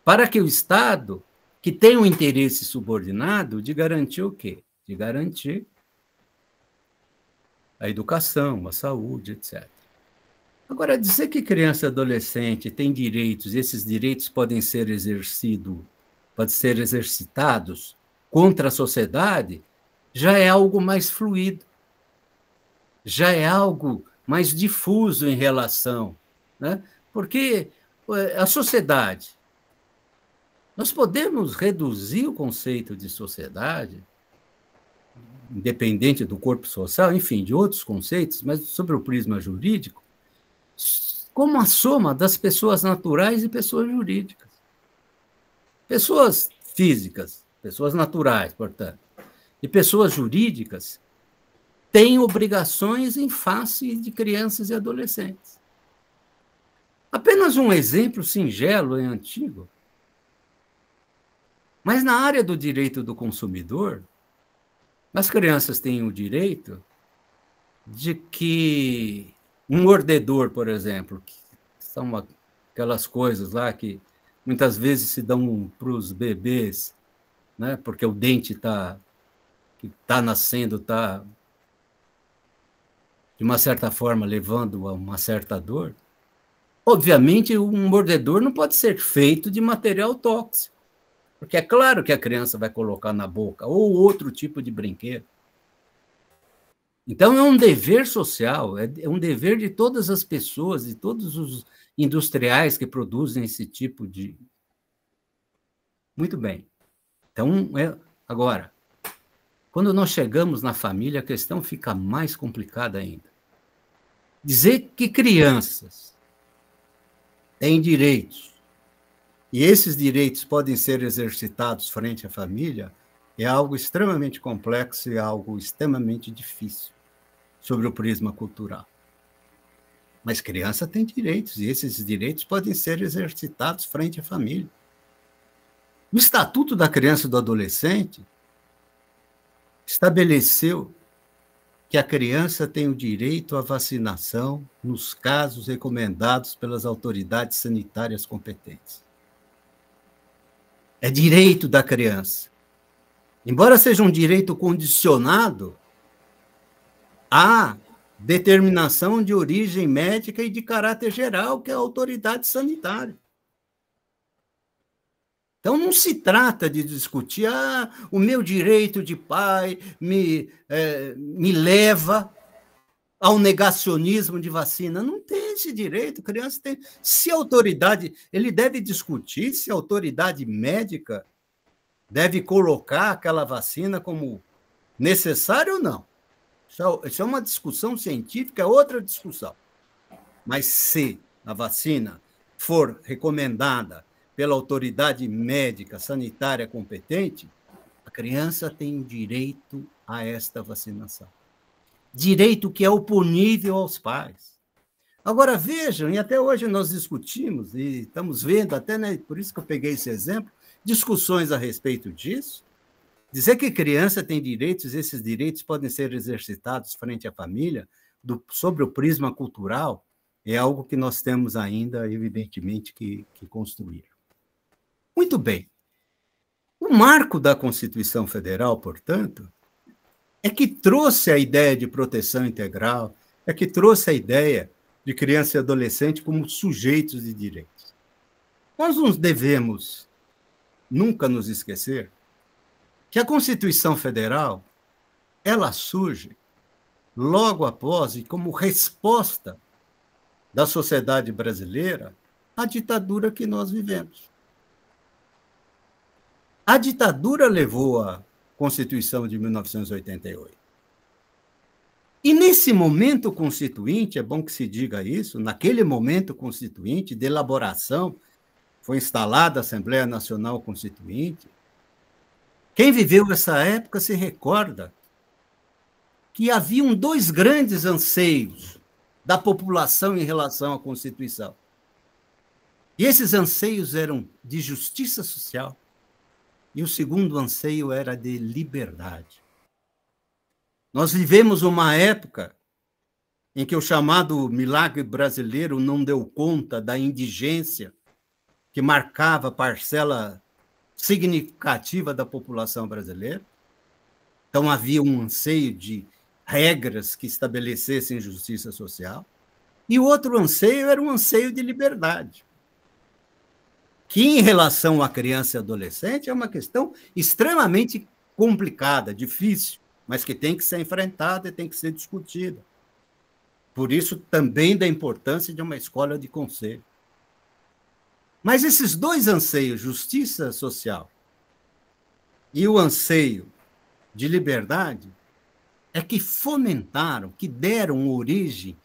para que o Estado, que tem um interesse subordinado, de garantir o quê? De garantir a educação, a saúde, etc. Agora, dizer que criança e adolescente tem direitos, esses direitos podem ser exercitados contra a sociedade, já é algo mais fluido, já é algo mais difuso em relação, né? Porque a sociedade, nós podemos reduzir o conceito de sociedade, independente do corpo social, enfim, de outros conceitos, mas sobre o prisma jurídico, como a soma das pessoas naturais e pessoas jurídicas. Pessoas físicas, pessoas naturais, portanto, e pessoas jurídicas têm obrigações em face de crianças e adolescentes. Apenas um exemplo singelo e antigo. Mas na área do direito do consumidor, as crianças têm o direito de que um mordedor, por exemplo, que são aquelas coisas lá que muitas vezes se dão para os bebês, né, porque o dente que está nascendo está, de uma certa forma, levando a uma certa dor. Obviamente, um mordedor não pode ser feito de material tóxico, porque é claro que a criança vai colocar na boca, ou outro tipo de brinquedo. Então, é um dever social, é um dever de todas as pessoas, de todos os industriais que produzem esse tipo de... Muito bem. Então, agora, quando nós chegamos na família, a questão fica mais complicada ainda. Dizer que crianças têm direitos, e esses direitos podem ser exercitados frente à família, é algo extremamente complexo e algo extremamente difícil sobre o prisma cultural. Mas criança tem direitos, e esses direitos podem ser exercitados frente à família. O Estatuto da Criança e do Adolescente estabeleceu que a criança tem o direito à vacinação nos casos recomendados pelas autoridades sanitárias competentes. É direito da criança. Embora seja um direito condicionado à determinação de origem médica e de caráter geral, que é a autoridade sanitária. Então, não se trata de discutir, o meu direito de pai me leva ao negacionismo de vacina. Não tem esse direito, a criança tem. Se a autoridade, ele deve discutir se a autoridade médica deve colocar aquela vacina como necessária ou não. Isso é uma discussão científica, é outra discussão. Mas se a vacina for recomendada pela autoridade médica sanitária competente, a criança tem direito a esta vacinação. Direito que é oponível aos pais. Agora, vejam, e até hoje nós discutimos, e estamos vendo até, né, por isso que eu peguei esse exemplo, discussões a respeito disso. Dizer que criança tem direitos, esses direitos podem ser exercitados frente à família, sobre o prisma cultural, é algo que nós temos ainda, evidentemente, que construir. Muito bem. O marco da Constituição Federal, portanto, é que trouxe a ideia de proteção integral, é que trouxe a ideia de criança e adolescente como sujeitos de direitos. Nós não devemos nunca nos esquecer que a Constituição Federal, ela surge logo após e como resposta da sociedade brasileira à ditadura que nós vivemos. A ditadura levou a Constituição de 1988. E nesse momento constituinte, é bom que se diga isso, naquele momento constituinte de elaboração, foi instalada a Assembleia Nacional Constituinte. Quem viveu essa época se recorda que haviam dois grandes anseios da população em relação à Constituição. E esses anseios eram de justiça social, e o segundo anseio era de liberdade. Nós vivemos uma época em que o chamado milagre brasileiro não deu conta da indigência que marcava parcela significativa da população brasileira. Então, havia um anseio de regras que estabelecessem justiça social. E o outro anseio era um anseio de liberdade, que, em relação à criança e adolescente, é uma questão extremamente complicada, difícil, mas que tem que ser enfrentada e tem que ser discutida. Por isso, também da importância de uma escola de conselho. Mas esses dois anseios, justiça social e o anseio de liberdade, é que fomentaram, que deram origem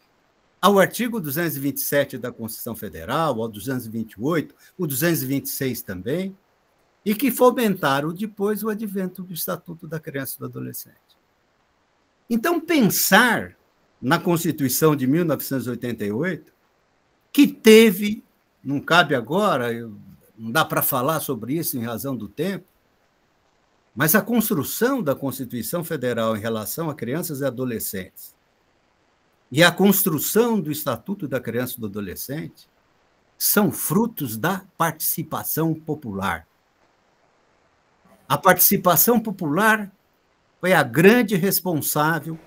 ao artigo 227 da Constituição Federal, ao 228, o 226 também, e que fomentaram depois o advento do Estatuto da Criança e do Adolescente. Então, pensar na Constituição de 1988, que teve, não cabe agora, não dá para falar sobre isso em razão do tempo, mas a construção da Constituição Federal em relação a crianças e adolescentes e a construção do Estatuto da Criança e do Adolescente são frutos da participação popular. A participação popular foi a grande responsável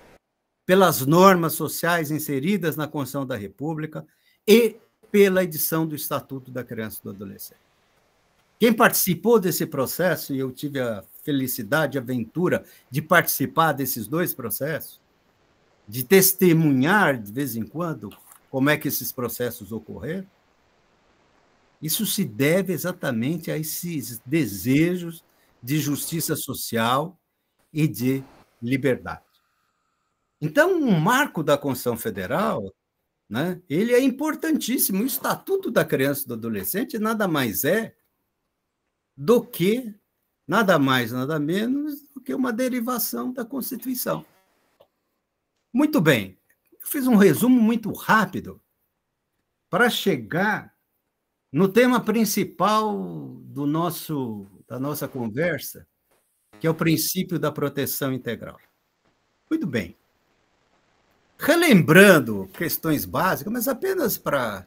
pelas normas sociais inseridas na Constituição da República e pela edição do Estatuto da Criança e do Adolescente. Quem participou desse processo, e eu tive a felicidade, a aventura de participar desses dois processos, de testemunhar de vez em quando como é que esses processos ocorreram, isso se deve exatamente a esses desejos de justiça social e de liberdade. Então, o marco da Constituição Federal, né, ele é importantíssimo. O Estatuto da Criança e do Adolescente nada mais é do que, nada mais, nada menos do que uma derivação da Constituição. Muito bem, eu fiz um resumo muito rápido para chegar no tema principal da nossa conversa, que é o princípio da proteção integral. Muito bem. relembrando questões básicas, mas apenas para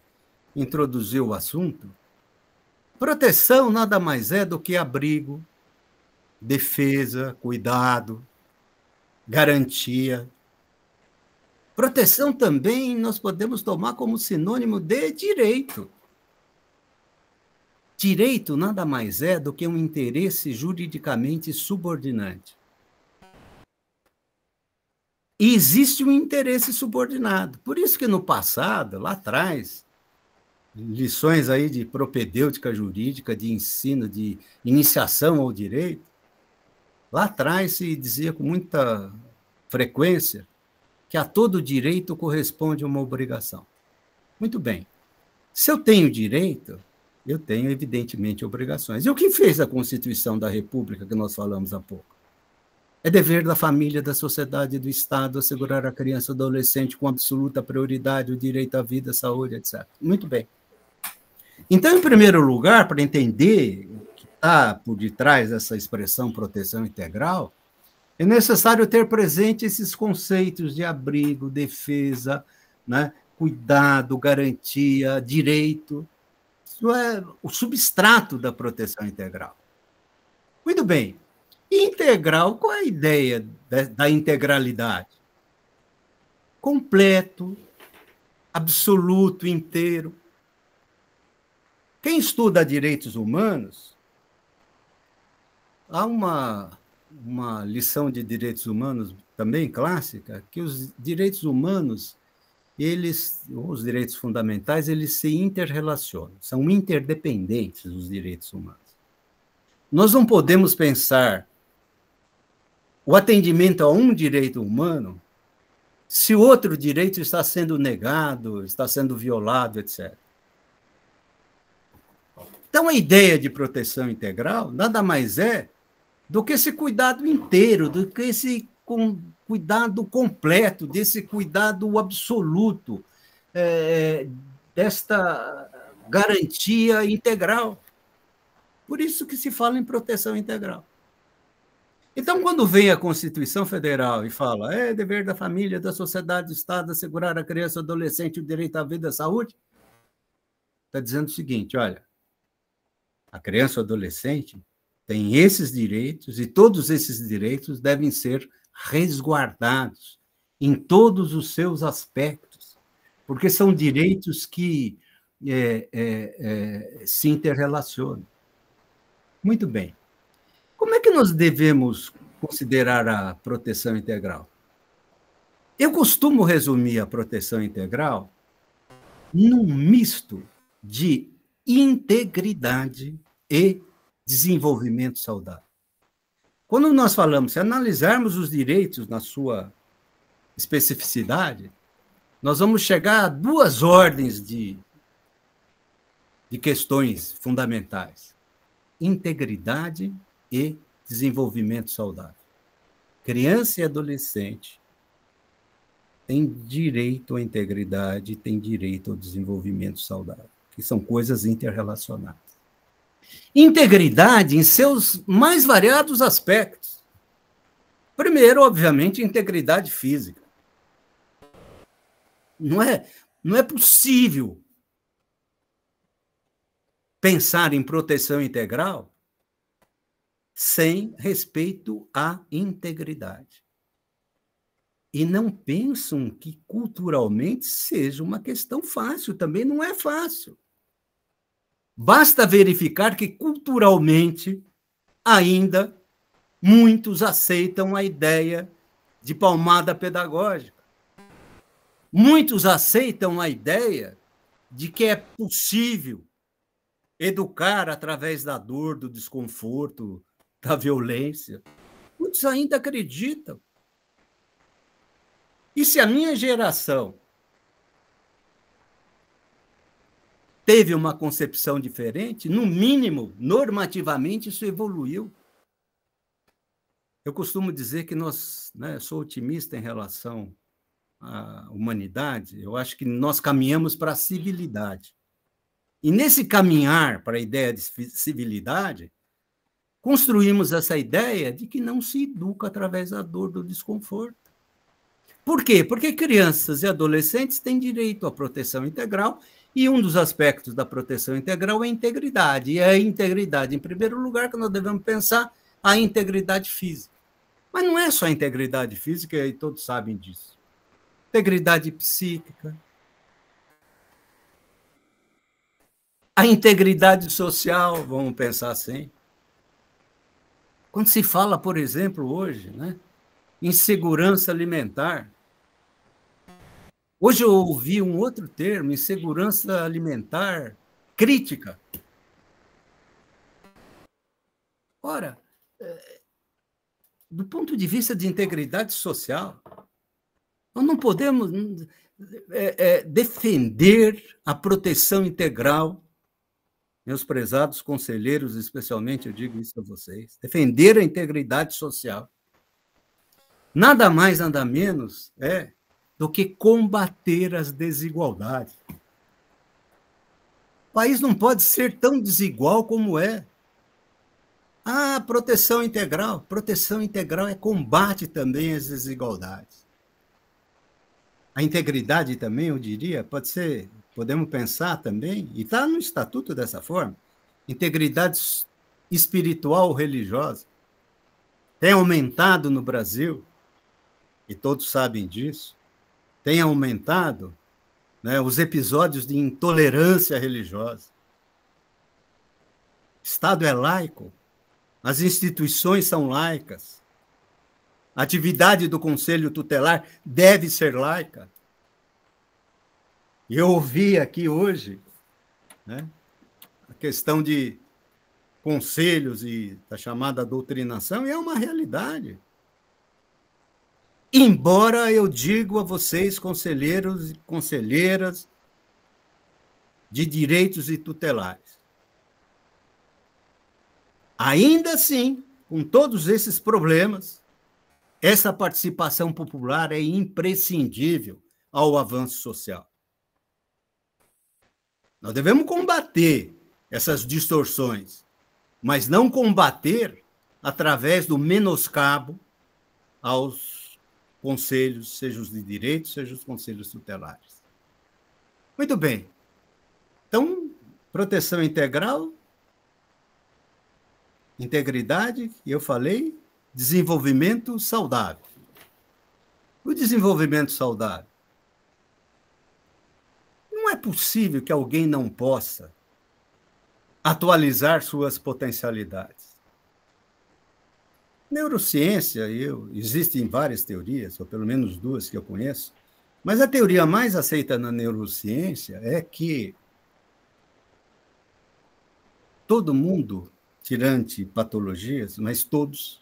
introduzir o assunto, proteção nada mais é do que abrigo, defesa, cuidado, garantia. Proteção também nós podemos tomar como sinônimo de direito. Direito nada mais é do que um interesse juridicamente subordinante. E existe um interesse subordinado. Por isso que no passado, lá atrás, lições aí de propedêutica jurídica, de ensino, de iniciação ao direito, lá atrás se dizia com muita frequência que a todo direito corresponde uma obrigação. Muito bem. Se eu tenho direito, eu tenho, evidentemente, obrigações. E o que fez a Constituição da República, que nós falamos há pouco? É dever da família, da sociedade e do Estado assegurar à criança e ao adolescente com absoluta prioridade o direito à vida, à saúde, etc. Muito bem. Então, em primeiro lugar, para entender o que está por detrás dessa expressão proteção integral, é necessário ter presente esses conceitos de abrigo, defesa, né, cuidado, garantia, direito. Isso é o substrato da proteção integral. Muito bem. Integral, qual é a ideia da integralidade? Completo, absoluto, inteiro. Quem estuda direitos humanos, há uma lição de direitos humanos também clássica, que os direitos humanos, os direitos fundamentais, eles se interrelacionam, são interdependentes os direitos humanos. Nós não podemos pensar o atendimento a um direito humano se o outro direito está sendo negado, está sendo violado, etc. Então, a ideia de proteção integral nada mais é do que esse cuidado inteiro, do que esse cuidado completo, desse cuidado absoluto, desta garantia integral. Por isso que se fala em proteção integral. Então, quando vem a Constituição Federal e fala é dever da família, da sociedade, do Estado assegurar à criança e ao adolescente o direito à vida e à saúde, está dizendo o seguinte, olha, a criança e o adolescente tem esses direitos e todos esses direitos devem ser resguardados em todos os seus aspectos, porque são direitos que se interrelacionam. Muito bem. Como é que nós devemos considerar a proteção integral? Eu costumo resumir a proteção integral num misto de integridade e desenvolvimento saudável. Quando nós falamos, se analisarmos os direitos na sua especificidade, nós vamos chegar a duas ordens de questões fundamentais: integridade e desenvolvimento saudável. Criança e adolescente têm direito à integridade, têm direito ao desenvolvimento saudável, que são coisas interrelacionadas. Integridade em seus mais variados aspectos. Primeiro, obviamente, integridade física. Não é possível pensar em proteção integral sem respeito à integridade. E não pensam que culturalmente seja uma questão fácil, também não é fácil. Basta verificar que culturalmente ainda muitos aceitam a ideia de palmada pedagógica. Muitos aceitam a ideia de que é possível educar através da dor, do desconforto, da violência. Muitos ainda acreditam. E se a minha geração teve uma concepção diferente, no mínimo, normativamente, isso evoluiu. Eu costumo dizer que sou otimista em relação à humanidade, eu acho que nós caminhamos para a civilidade. E nesse caminhar para a ideia de civilidade, construímos essa ideia de que não se educa através da dor, do desconforto. Por quê? Porque crianças e adolescentes têm direito à proteção integral, e um dos aspectos da proteção integral é a integridade. E é a integridade, em primeiro lugar, que nós devemos pensar a integridade física. Mas não é só a integridade física, e todos sabem disso. Integridade psíquica, a integridade social, vamos pensar assim. Quando se fala, por exemplo, hoje, né, em segurança alimentar, hoje eu ouvi um outro termo, insegurança alimentar crítica. Ora, do ponto de vista de integridade social, nós não podemos defender a proteção integral, meus prezados conselheiros, especialmente, eu digo isso a vocês, defender a integridade social. Nada mais, nada menos do que combater as desigualdades. O país não pode ser tão desigual como é. Ah, proteção integral. Proteção integral é combate também às desigualdades. A integridade também, eu diria, pode ser, podemos pensar também, e está no estatuto dessa forma, integridade espiritual ou religiosa. Tem aumentado no Brasil, e todos sabem disso, tem aumentado, né, os episódios de intolerância religiosa. O Estado é laico, as instituições são laicas, a atividade do Conselho Tutelar deve ser laica. E eu ouvi aqui hoje, né, a questão de conselhos e da chamada doutrinação, e é uma realidade. Embora eu digo a vocês, conselheiros e conselheiras de direitos e tutelares, ainda assim, com todos esses problemas, essa participação popular é imprescindível ao avanço social. Nós devemos combater essas distorções, mas não combater através do menoscabo aos conselhos, seja os de direito, seja os conselhos tutelares. Muito bem. Então, proteção integral, integridade, e eu falei, desenvolvimento saudável. O desenvolvimento saudável. Não é possível que alguém não possa atualizar suas potencialidades. Neurociência, existem várias teorias, ou pelo menos duas que eu conheço, mas a teoria mais aceita na neurociência é que todo mundo, tirante patologias, mas todos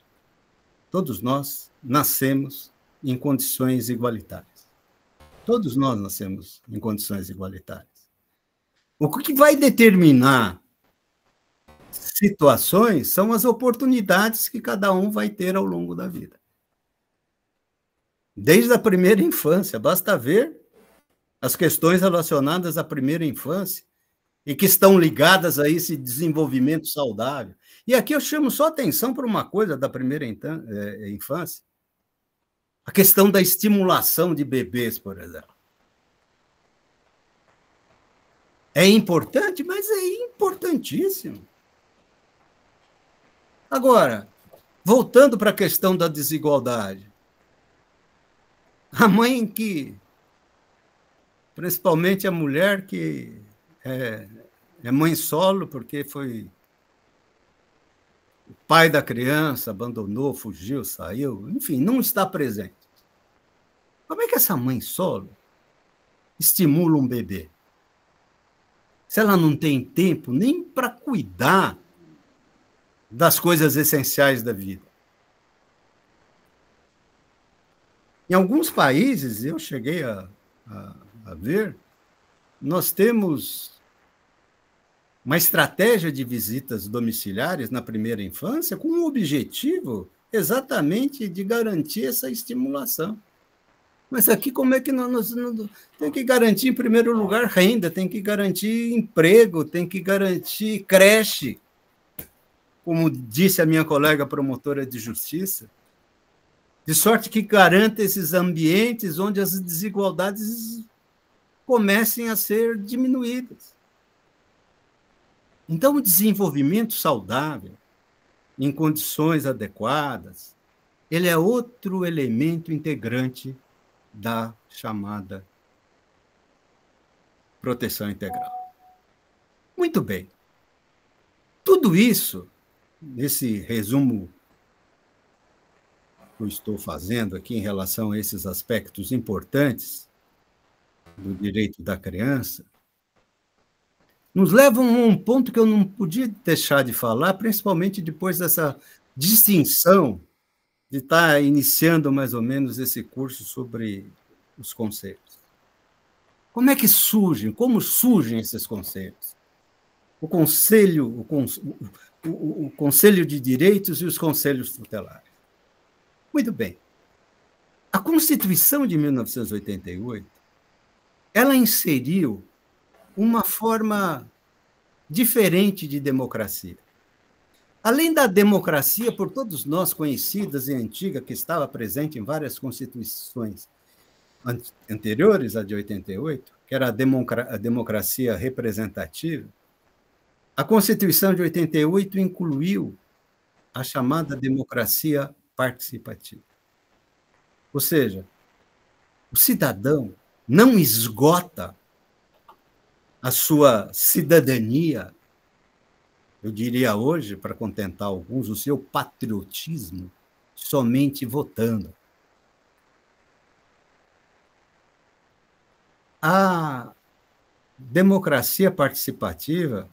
nós nascemos em condições igualitárias. Todos nós nascemos em condições igualitárias. O que vai determinar situações são as oportunidades que cada um vai ter ao longo da vida. Desde a primeira infância, basta ver as questões relacionadas à primeira infância e que estão ligadas a esse desenvolvimento saudável. E aqui eu chamo só atenção para uma coisa da primeira infância, a questão da estimulação de bebês, por exemplo. É importante, mas é importantíssimo. Agora, voltando para a questão da desigualdade, a mãe que, principalmente a mulher que é mãe solo, porque foi o pai da criança, abandonou, fugiu, saiu, enfim, não está presente. Como é que essa mãe solo estimula um bebê? Se ela não tem tempo nem para cuidar das coisas essenciais da vida. Em alguns países, eu cheguei a ver, nós temos uma estratégia de visitas domiciliares na primeira infância com o objetivo exatamente de garantir essa estimulação. Mas aqui como é que nós tem que garantir, em primeiro lugar, renda, tem que garantir emprego, tem que garantir creche, como disse a minha colega promotora de justiça. de sorte que garanta esses ambientes onde as desigualdades comecem a ser diminuídas. Então, o desenvolvimento saudável, em condições adequadas, ele é outro elemento integrante da chamada proteção integral. Muito bem. Tudo isso, nesse resumo que eu estou fazendo aqui em relação a esses aspectos importantes do direito da criança, nos levam a um ponto que eu não podia deixar de falar, principalmente depois dessa distinção de estar iniciando mais ou menos esse curso sobre os conselhos. Como é que surgem? Como surgem esses conselhos? O Conselho de Direitos e os Conselhos Tutelares. Muito bem. A Constituição de 1988, ela inseriu uma forma diferente de democracia. Além da democracia, por todos nós conhecidas e antiga, que estava presente em várias constituições anteriores à de 88, que era a democracia representativa, a Constituição de 88 incluiu a chamada democracia participativa. Ou seja, o cidadão não esgota a sua cidadania, eu diria hoje, para contentar alguns, o seu patriotismo, somente votando. A democracia participativa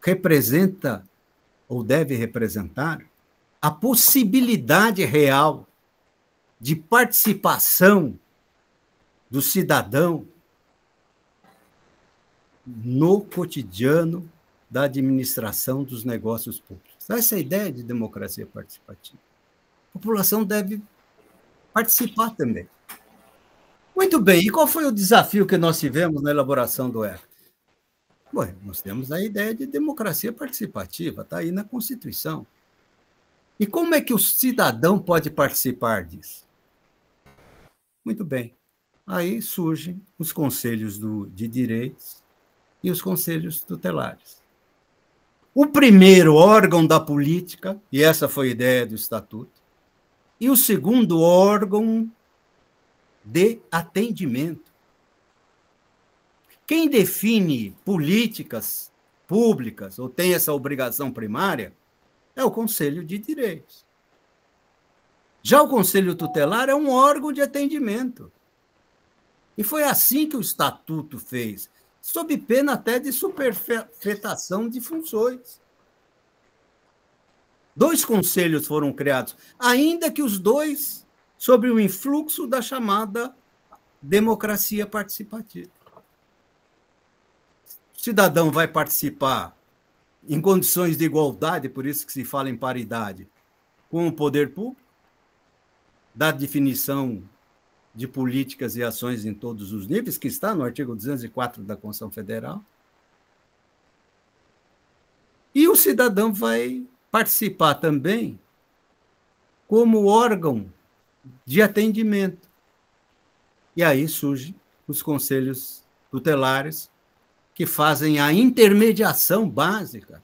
representa, ou deve representar, a possibilidade real de participação do cidadão no cotidiano da administração dos negócios públicos. Essa é a ideia de democracia participativa. A população deve participar também. Muito bem, e qual foi o desafio que nós tivemos na elaboração do ECA? Bom, nós temos a ideia de democracia participativa, está aí na Constituição. E como é que o cidadão pode participar disso? Muito bem, aí surgem os conselhos de direitos e os conselhos tutelares. O primeiro órgão da política, e essa foi a ideia do Estatuto, e o segundo órgão de atendimento. Quem define políticas públicas, ou tem essa obrigação primária, é o Conselho de Direitos. Já o Conselho Tutelar é um órgão de atendimento. E foi assim que o Estatuto fez, sob pena até de superfetação de funções. 2 conselhos foram criados, ainda que os 2 sob o influxo da chamada democracia participativa. O cidadão vai participar em condições de igualdade, por isso que se fala em paridade, com o poder público, da definição de políticas e ações em todos os níveis, que está no artigo 204 da Constituição Federal. E o cidadão vai participar também como órgão de atendimento. E aí surgem os conselhos tutelares, que fazem a intermediação básica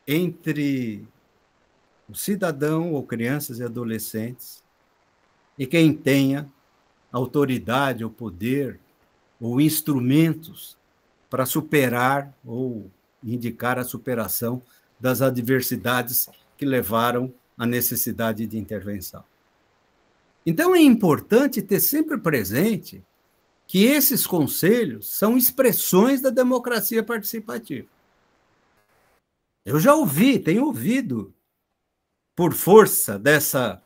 entre o cidadão ou crianças e adolescentes e quem tenha autoridade ou poder ou instrumentos para superar ou indicar a superação das adversidades que levaram à necessidade de intervenção. Então, é importante ter sempre presente que esses conselhos são expressões da democracia participativa. Eu já ouvi, tenho ouvido, por força dessa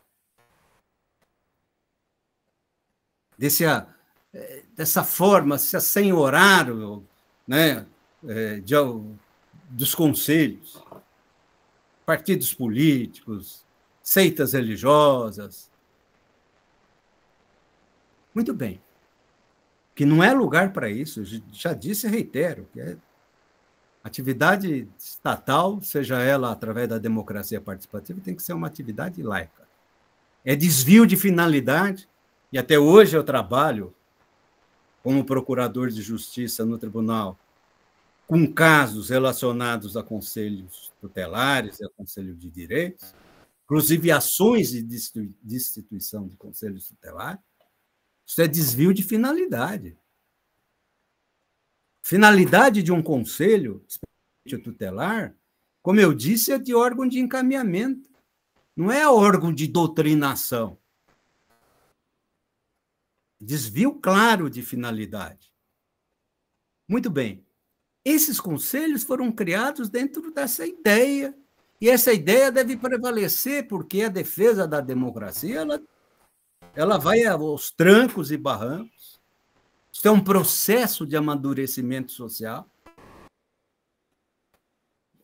forma, se assenhorar, né, dos conselhos, partidos políticos, seitas religiosas. Muito bem. Que não é lugar para isso, já disse e reitero, que é atividade estatal, seja ela através da democracia participativa, tem que ser uma atividade laica. é desvio de finalidade, e até hoje eu trabalho como procurador de justiça no tribunal, com casos relacionados a conselhos tutelares e a conselho de direitos, inclusive ações de destituição de conselhos tutelares. Isso é desvio de finalidade. Finalidade de um conselho tutelar, como eu disse, é de órgão de encaminhamento, não é órgão de doutrinação. Desvio claro de finalidade. Muito bem. Esses conselhos foram criados dentro dessa ideia, e essa ideia deve prevalecer, porque a defesa da democracia ela vai aos trancos e barrancos. Isso é um processo de amadurecimento social.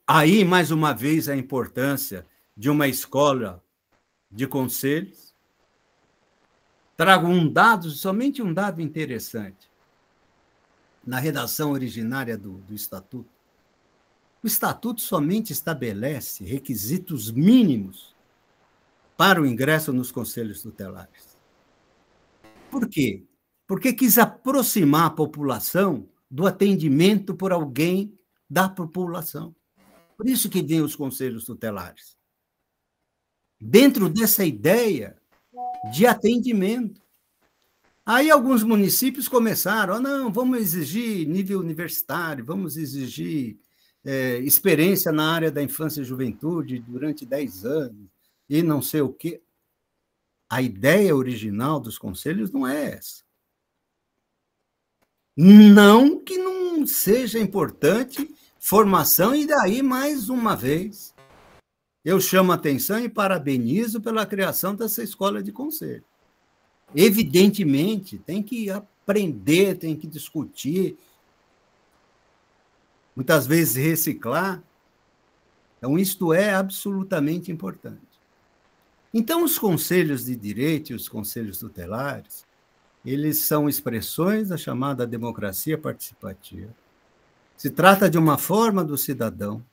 Aí, mais uma vez, a importância de uma escola de conselhos. Trago somente um dado interessante. Na redação originária do Estatuto, o Estatuto somente estabelece requisitos mínimos para o ingresso nos conselhos tutelares. Por quê? Porque quis aproximar a população do atendimento por alguém da população. Por isso que vem os conselhos tutelares. Dentro dessa ideia de atendimento. Aí alguns municípios começaram, não, vamos exigir nível universitário, vamos exigir experiência na área da infância e juventude durante 10 anos, e não sei o quê. A ideia original dos conselhos não é essa. Não que não seja importante formação, e daí, mais uma vez, eu chamo a atenção e parabenizo pela criação dessa escola de conselho. Evidentemente, tem que aprender, tem que discutir, muitas vezes reciclar. Então, isto é absolutamente importante. Então, os conselhos de direito e os conselhos tutelares, eles são expressões da chamada democracia participativa. Se trata de uma forma do cidadão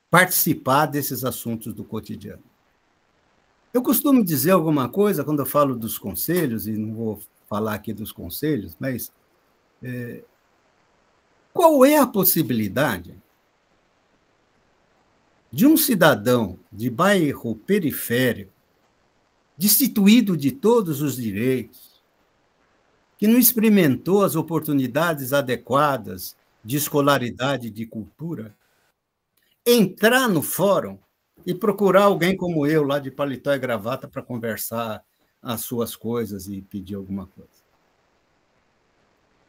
participar desses assuntos do cotidiano. Eu costumo dizer alguma coisa quando eu falo dos conselhos, e não vou falar aqui dos conselhos, mas qual é a possibilidade de um cidadão de bairro periférico, destituído de todos os direitos, que não experimentou as oportunidades adequadas de escolaridade e de cultura, entrar no fórum e procurar alguém como eu, lá de paletó e gravata, para conversar as suas coisas e pedir alguma coisa?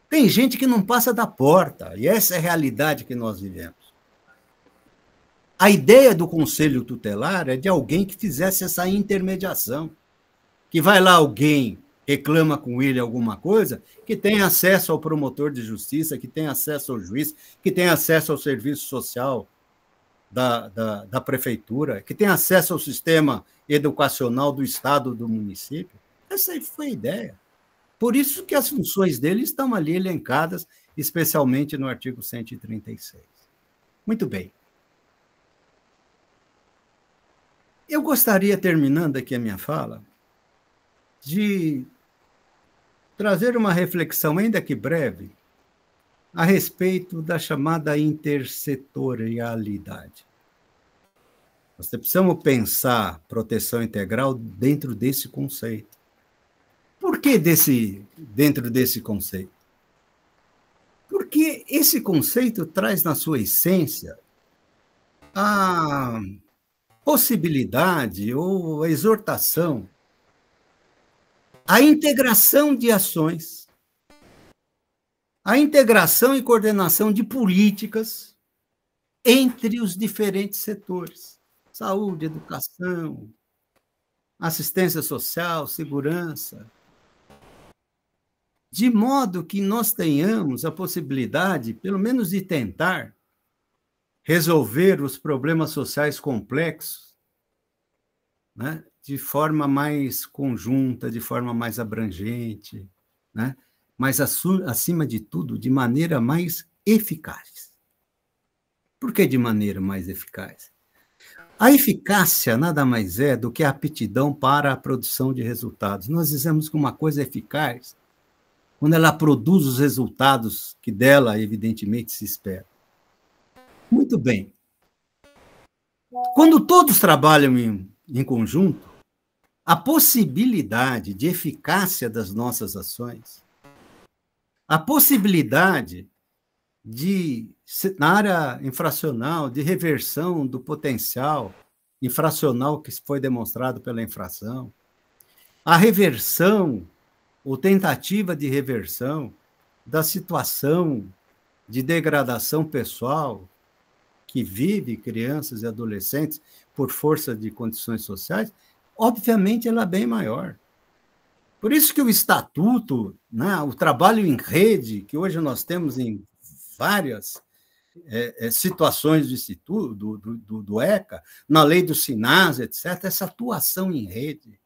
Tem gente que não passa da porta, e essa é a realidade que nós vivemos. A ideia do conselho tutelar é de alguém que fizesse essa intermediação, que vai lá alguém, reclama com ele alguma coisa, que tem acesso ao promotor de justiça, que tem acesso ao juiz, que tem acesso ao serviço social da prefeitura, que tem acesso ao sistema educacional do estado, do município. Essa aí foi a ideia. Por isso que as funções dele estão ali elencadas, especialmente no artigo 136. Muito bem. Eu gostaria, terminando aqui a minha fala, de trazer uma reflexão, ainda que breve, a respeito da chamada intersetorialidade. Nós precisamos pensar proteção integral dentro desse conceito. Por que dentro desse conceito? Porque esse conceito traz na sua essência a possibilidade ou a exortação, a integração de ações, a integração e coordenação de políticas entre os diferentes setores: saúde, educação, assistência social, segurança, de modo que nós tenhamos a possibilidade, pelo menos, de tentar resolver os problemas sociais complexos, né, de forma mais conjunta, de forma mais abrangente, né, mas, acima de tudo, de maneira mais eficaz. Por que de maneira mais eficaz? A eficácia nada mais é do que a aptidão para a produção de resultados. Nós dizemos que uma coisa é eficaz quando ela produz os resultados que dela, evidentemente, se espera. Muito bem. Quando todos trabalham em conjunto, a possibilidade de eficácia das nossas ações, a possibilidade de, na área infracional, de reversão do potencial infracional que foi demonstrado pela infração, a reversão ou tentativa de reversão da situação de degradação pessoal que vive crianças e adolescentes por força de condições sociais, obviamente ela é bem maior. Por isso que o estatuto, né, o trabalho em rede, que hoje nós temos em várias situações do Instituto, do ECA, na lei do SINASE, etc., essa atuação em rede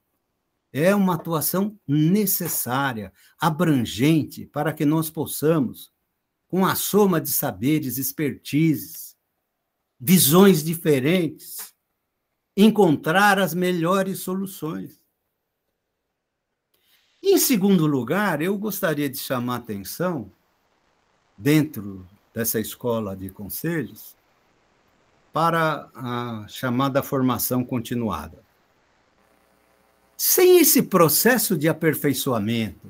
é uma atuação necessária, abrangente, para que nós possamos, com a soma de saberes, expertises, visões diferentes, encontrar as melhores soluções. Em segundo lugar, eu gostaria de chamar a atenção, dentro dessa escola de conselhos, para a chamada formação continuada. Sem esse processo de aperfeiçoamento,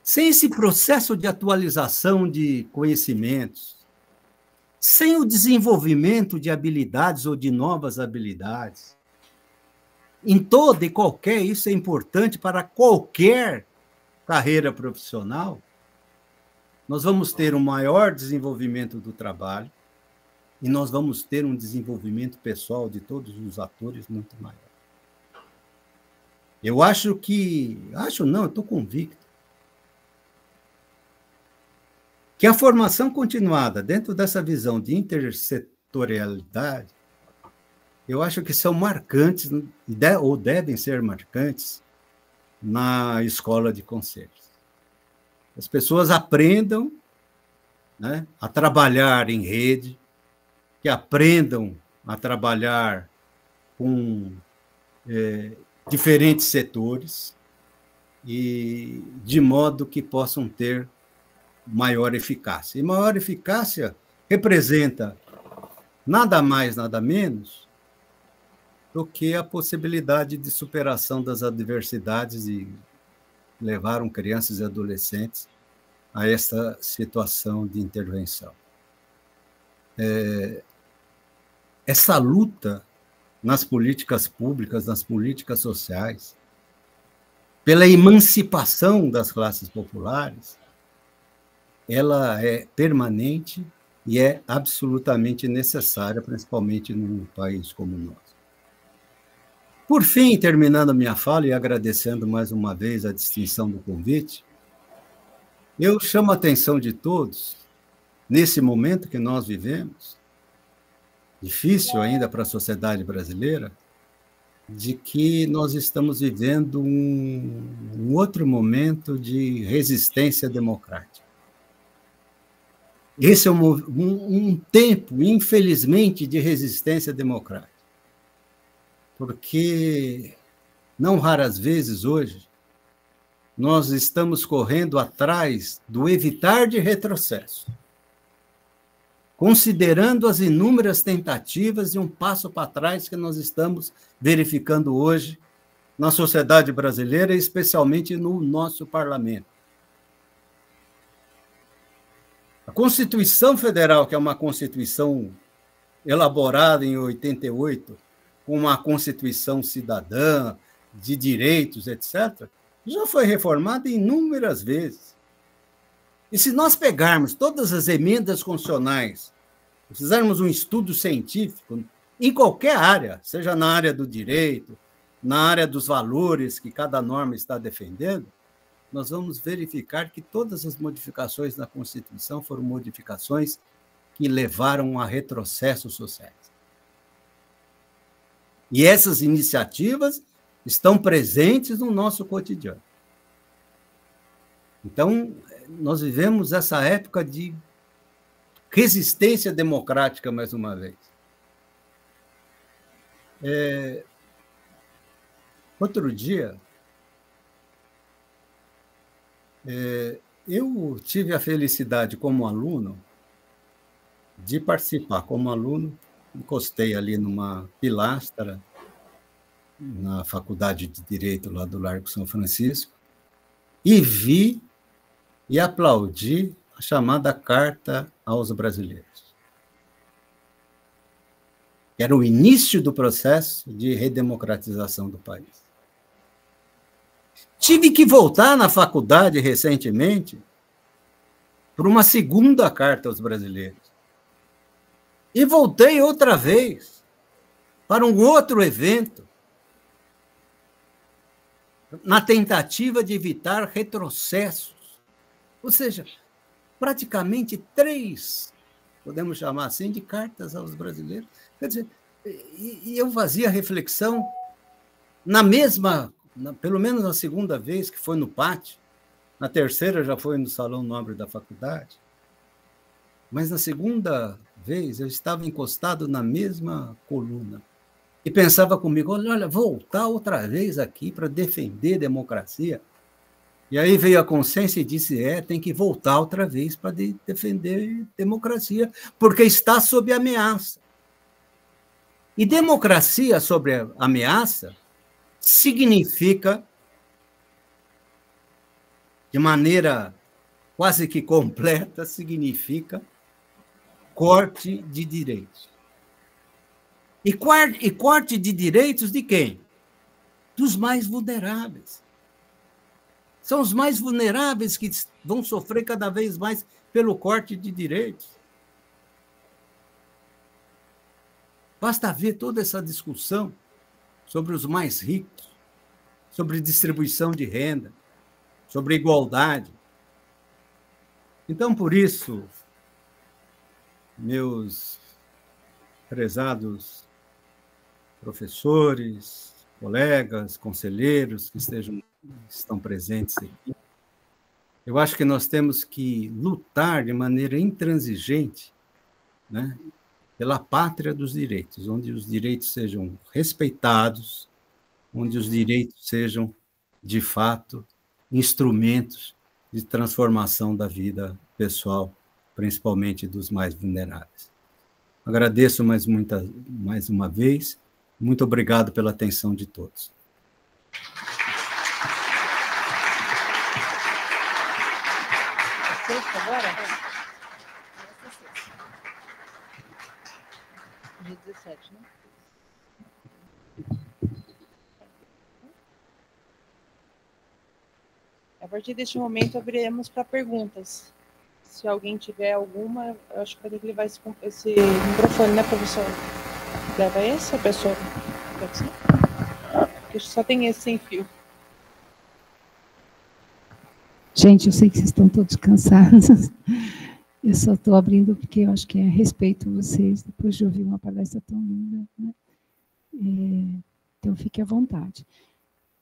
sem esse processo de atualização de conhecimentos, sem o desenvolvimento de habilidades ou de novas habilidades, em toda e qualquer, isso é importante para qualquer carreira profissional, nós vamos ter um maior desenvolvimento do trabalho e nós vamos ter um desenvolvimento pessoal de todos os atores muito maior. Eu acho que... eu estou convicto que a formação continuada dentro dessa visão de intersetorialidade, eu acho que são marcantes, ou devem ser marcantes, na escola de conselhos. As pessoas aprendam, né, a trabalhar em rede, que aprendam a trabalhar com diferentes setores, e de modo que possam ter maior eficácia. E maior eficácia representa nada mais, nada menos do que a possibilidade de superação das adversidades e levaram crianças e adolescentes a essa situação de intervenção. Essa luta nas políticas públicas, nas políticas sociais, pela emancipação das classes populares, ela é permanente e é absolutamente necessária, principalmente num país como o nosso. Por fim, terminando a minha fala e agradecendo mais uma vez a distinção do convite, eu chamo a atenção de todos, nesse momento que nós vivemos, difícil ainda para a sociedade brasileira, de que nós estamos vivendo um outro momento de resistência democrática. Esse é um tempo, infelizmente, de resistência democrática. Porque, não raras vezes hoje, nós estamos correndo atrás do evitar de retrocesso, considerando as inúmeras tentativas e um passo para trás que nós estamos verificando hoje na sociedade brasileira, especialmente no nosso parlamento. A Constituição Federal, que é uma Constituição elaborada em 88, com uma Constituição cidadã, de direitos, etc., já foi reformada inúmeras vezes. E se nós pegarmos todas as emendas constitucionais, fizermos um estudo científico, em qualquer área, seja na área do direito, na área dos valores que cada norma está defendendo, nós vamos verificar que todas as modificações na Constituição foram modificações que levaram a retrocessos sociais. E essas iniciativas estão presentes no nosso cotidiano. Então, nós vivemos essa época de resistência democrática, mais uma vez. Outro dia, eu tive a felicidade, como aluno, de participar. Como aluno, encostei ali numa pilastra, na Faculdade de Direito, lá do Largo São Francisco, e vi e aplaudi a chamada Carta aos Brasileiros. Era o início do processo de redemocratização do país. Tive que voltar na faculdade recentemente para uma segunda Carta aos Brasileiros. E voltei outra vez para um outro evento, na tentativa de evitar retrocessos. Ou seja, praticamente 3, podemos chamar assim, de cartas aos brasileiros. Quer dizer, e eu fazia reflexão pelo menos na segunda vez, que foi no pátio, na terceira já foi no Salão Nobre da faculdade, mas na segunda vez eu estava encostado na mesma coluna e pensava comigo, olha, voltar outra vez aqui para defender a democracia. E aí veio a consciência e disse, tem que voltar outra vez para defender a democracia, porque está sob ameaça. E democracia sob ameaça significa, de maneira quase que completa, significa corte de direitos. E corte de direitos de quem? Dos mais vulneráveis. São os mais vulneráveis que vão sofrer cada vez mais pelo corte de direitos. Basta ver toda essa discussão sobre os mais ricos, sobre distribuição de renda, sobre igualdade. Então, por isso, meus prezados professores, colegas, conselheiros que estão presentes aqui, eu acho que nós temos que lutar de maneira intransigente, né, pela pátria dos direitos, onde os direitos sejam respeitados, onde os direitos sejam, de fato, instrumentos de transformação da vida pessoal, principalmente dos mais vulneráveis. Agradeço mais uma vez. Muito obrigado pela atenção de todos. Dia 17, né? A partir deste momento, abriremos para perguntas. Se alguém tiver alguma, eu acho que vai ter que levar esse microfone, né, professor? Leva esse, professor? Pode ser? Porque só tem esse sem fio. Gente, eu sei que vocês estão todos cansados. Eu só estou abrindo porque eu acho que é respeito a vocês, depois de ouvir uma palestra tão linda, né? Então, fique à vontade.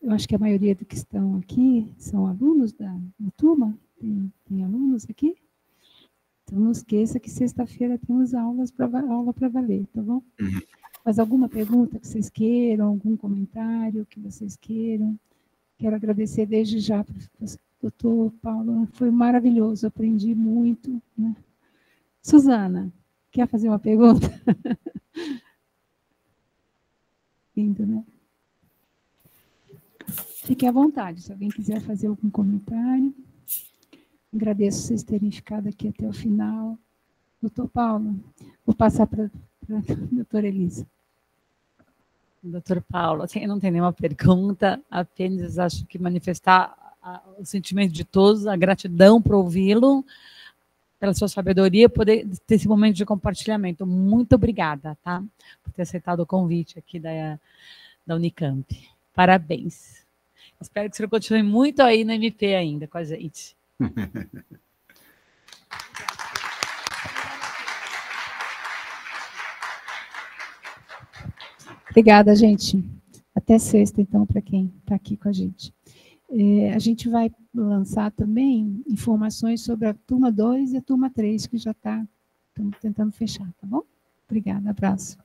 Eu acho que a maioria dos que estão aqui são alunos da turma. Tem alunos aqui? Então, não esqueça que sexta-feira temos aula para valer, tá bom? Mas alguma pergunta que vocês queiram, algum comentário que vocês queiram? Quero agradecer desde já para o doutor Paulo, foi maravilhoso, aprendi muito, né? Suzana, quer fazer uma pergunta? Lindo, né? Fique à vontade, se alguém quiser fazer algum comentário. Agradeço vocês terem ficado aqui até o final. Doutor Paulo, vou passar para a doutora Elisa. Doutor Paulo, assim, eu não tenho nenhuma pergunta, apenas acho que manifestar o sentimento de todos, a gratidão por ouvi-lo, pela sua sabedoria, poder ter esse momento de compartilhamento. Muito obrigada, tá? Por ter aceitado o convite aqui da Unicamp. Parabéns. Espero que você continue muito aí no MP ainda com a gente. Obrigada, gente. Até sexta, então, para quem está aqui com a gente. A gente vai lançar também informações sobre a turma 2 e a turma 3, que já estamos tentando fechar, tá bom? Obrigada, abraço.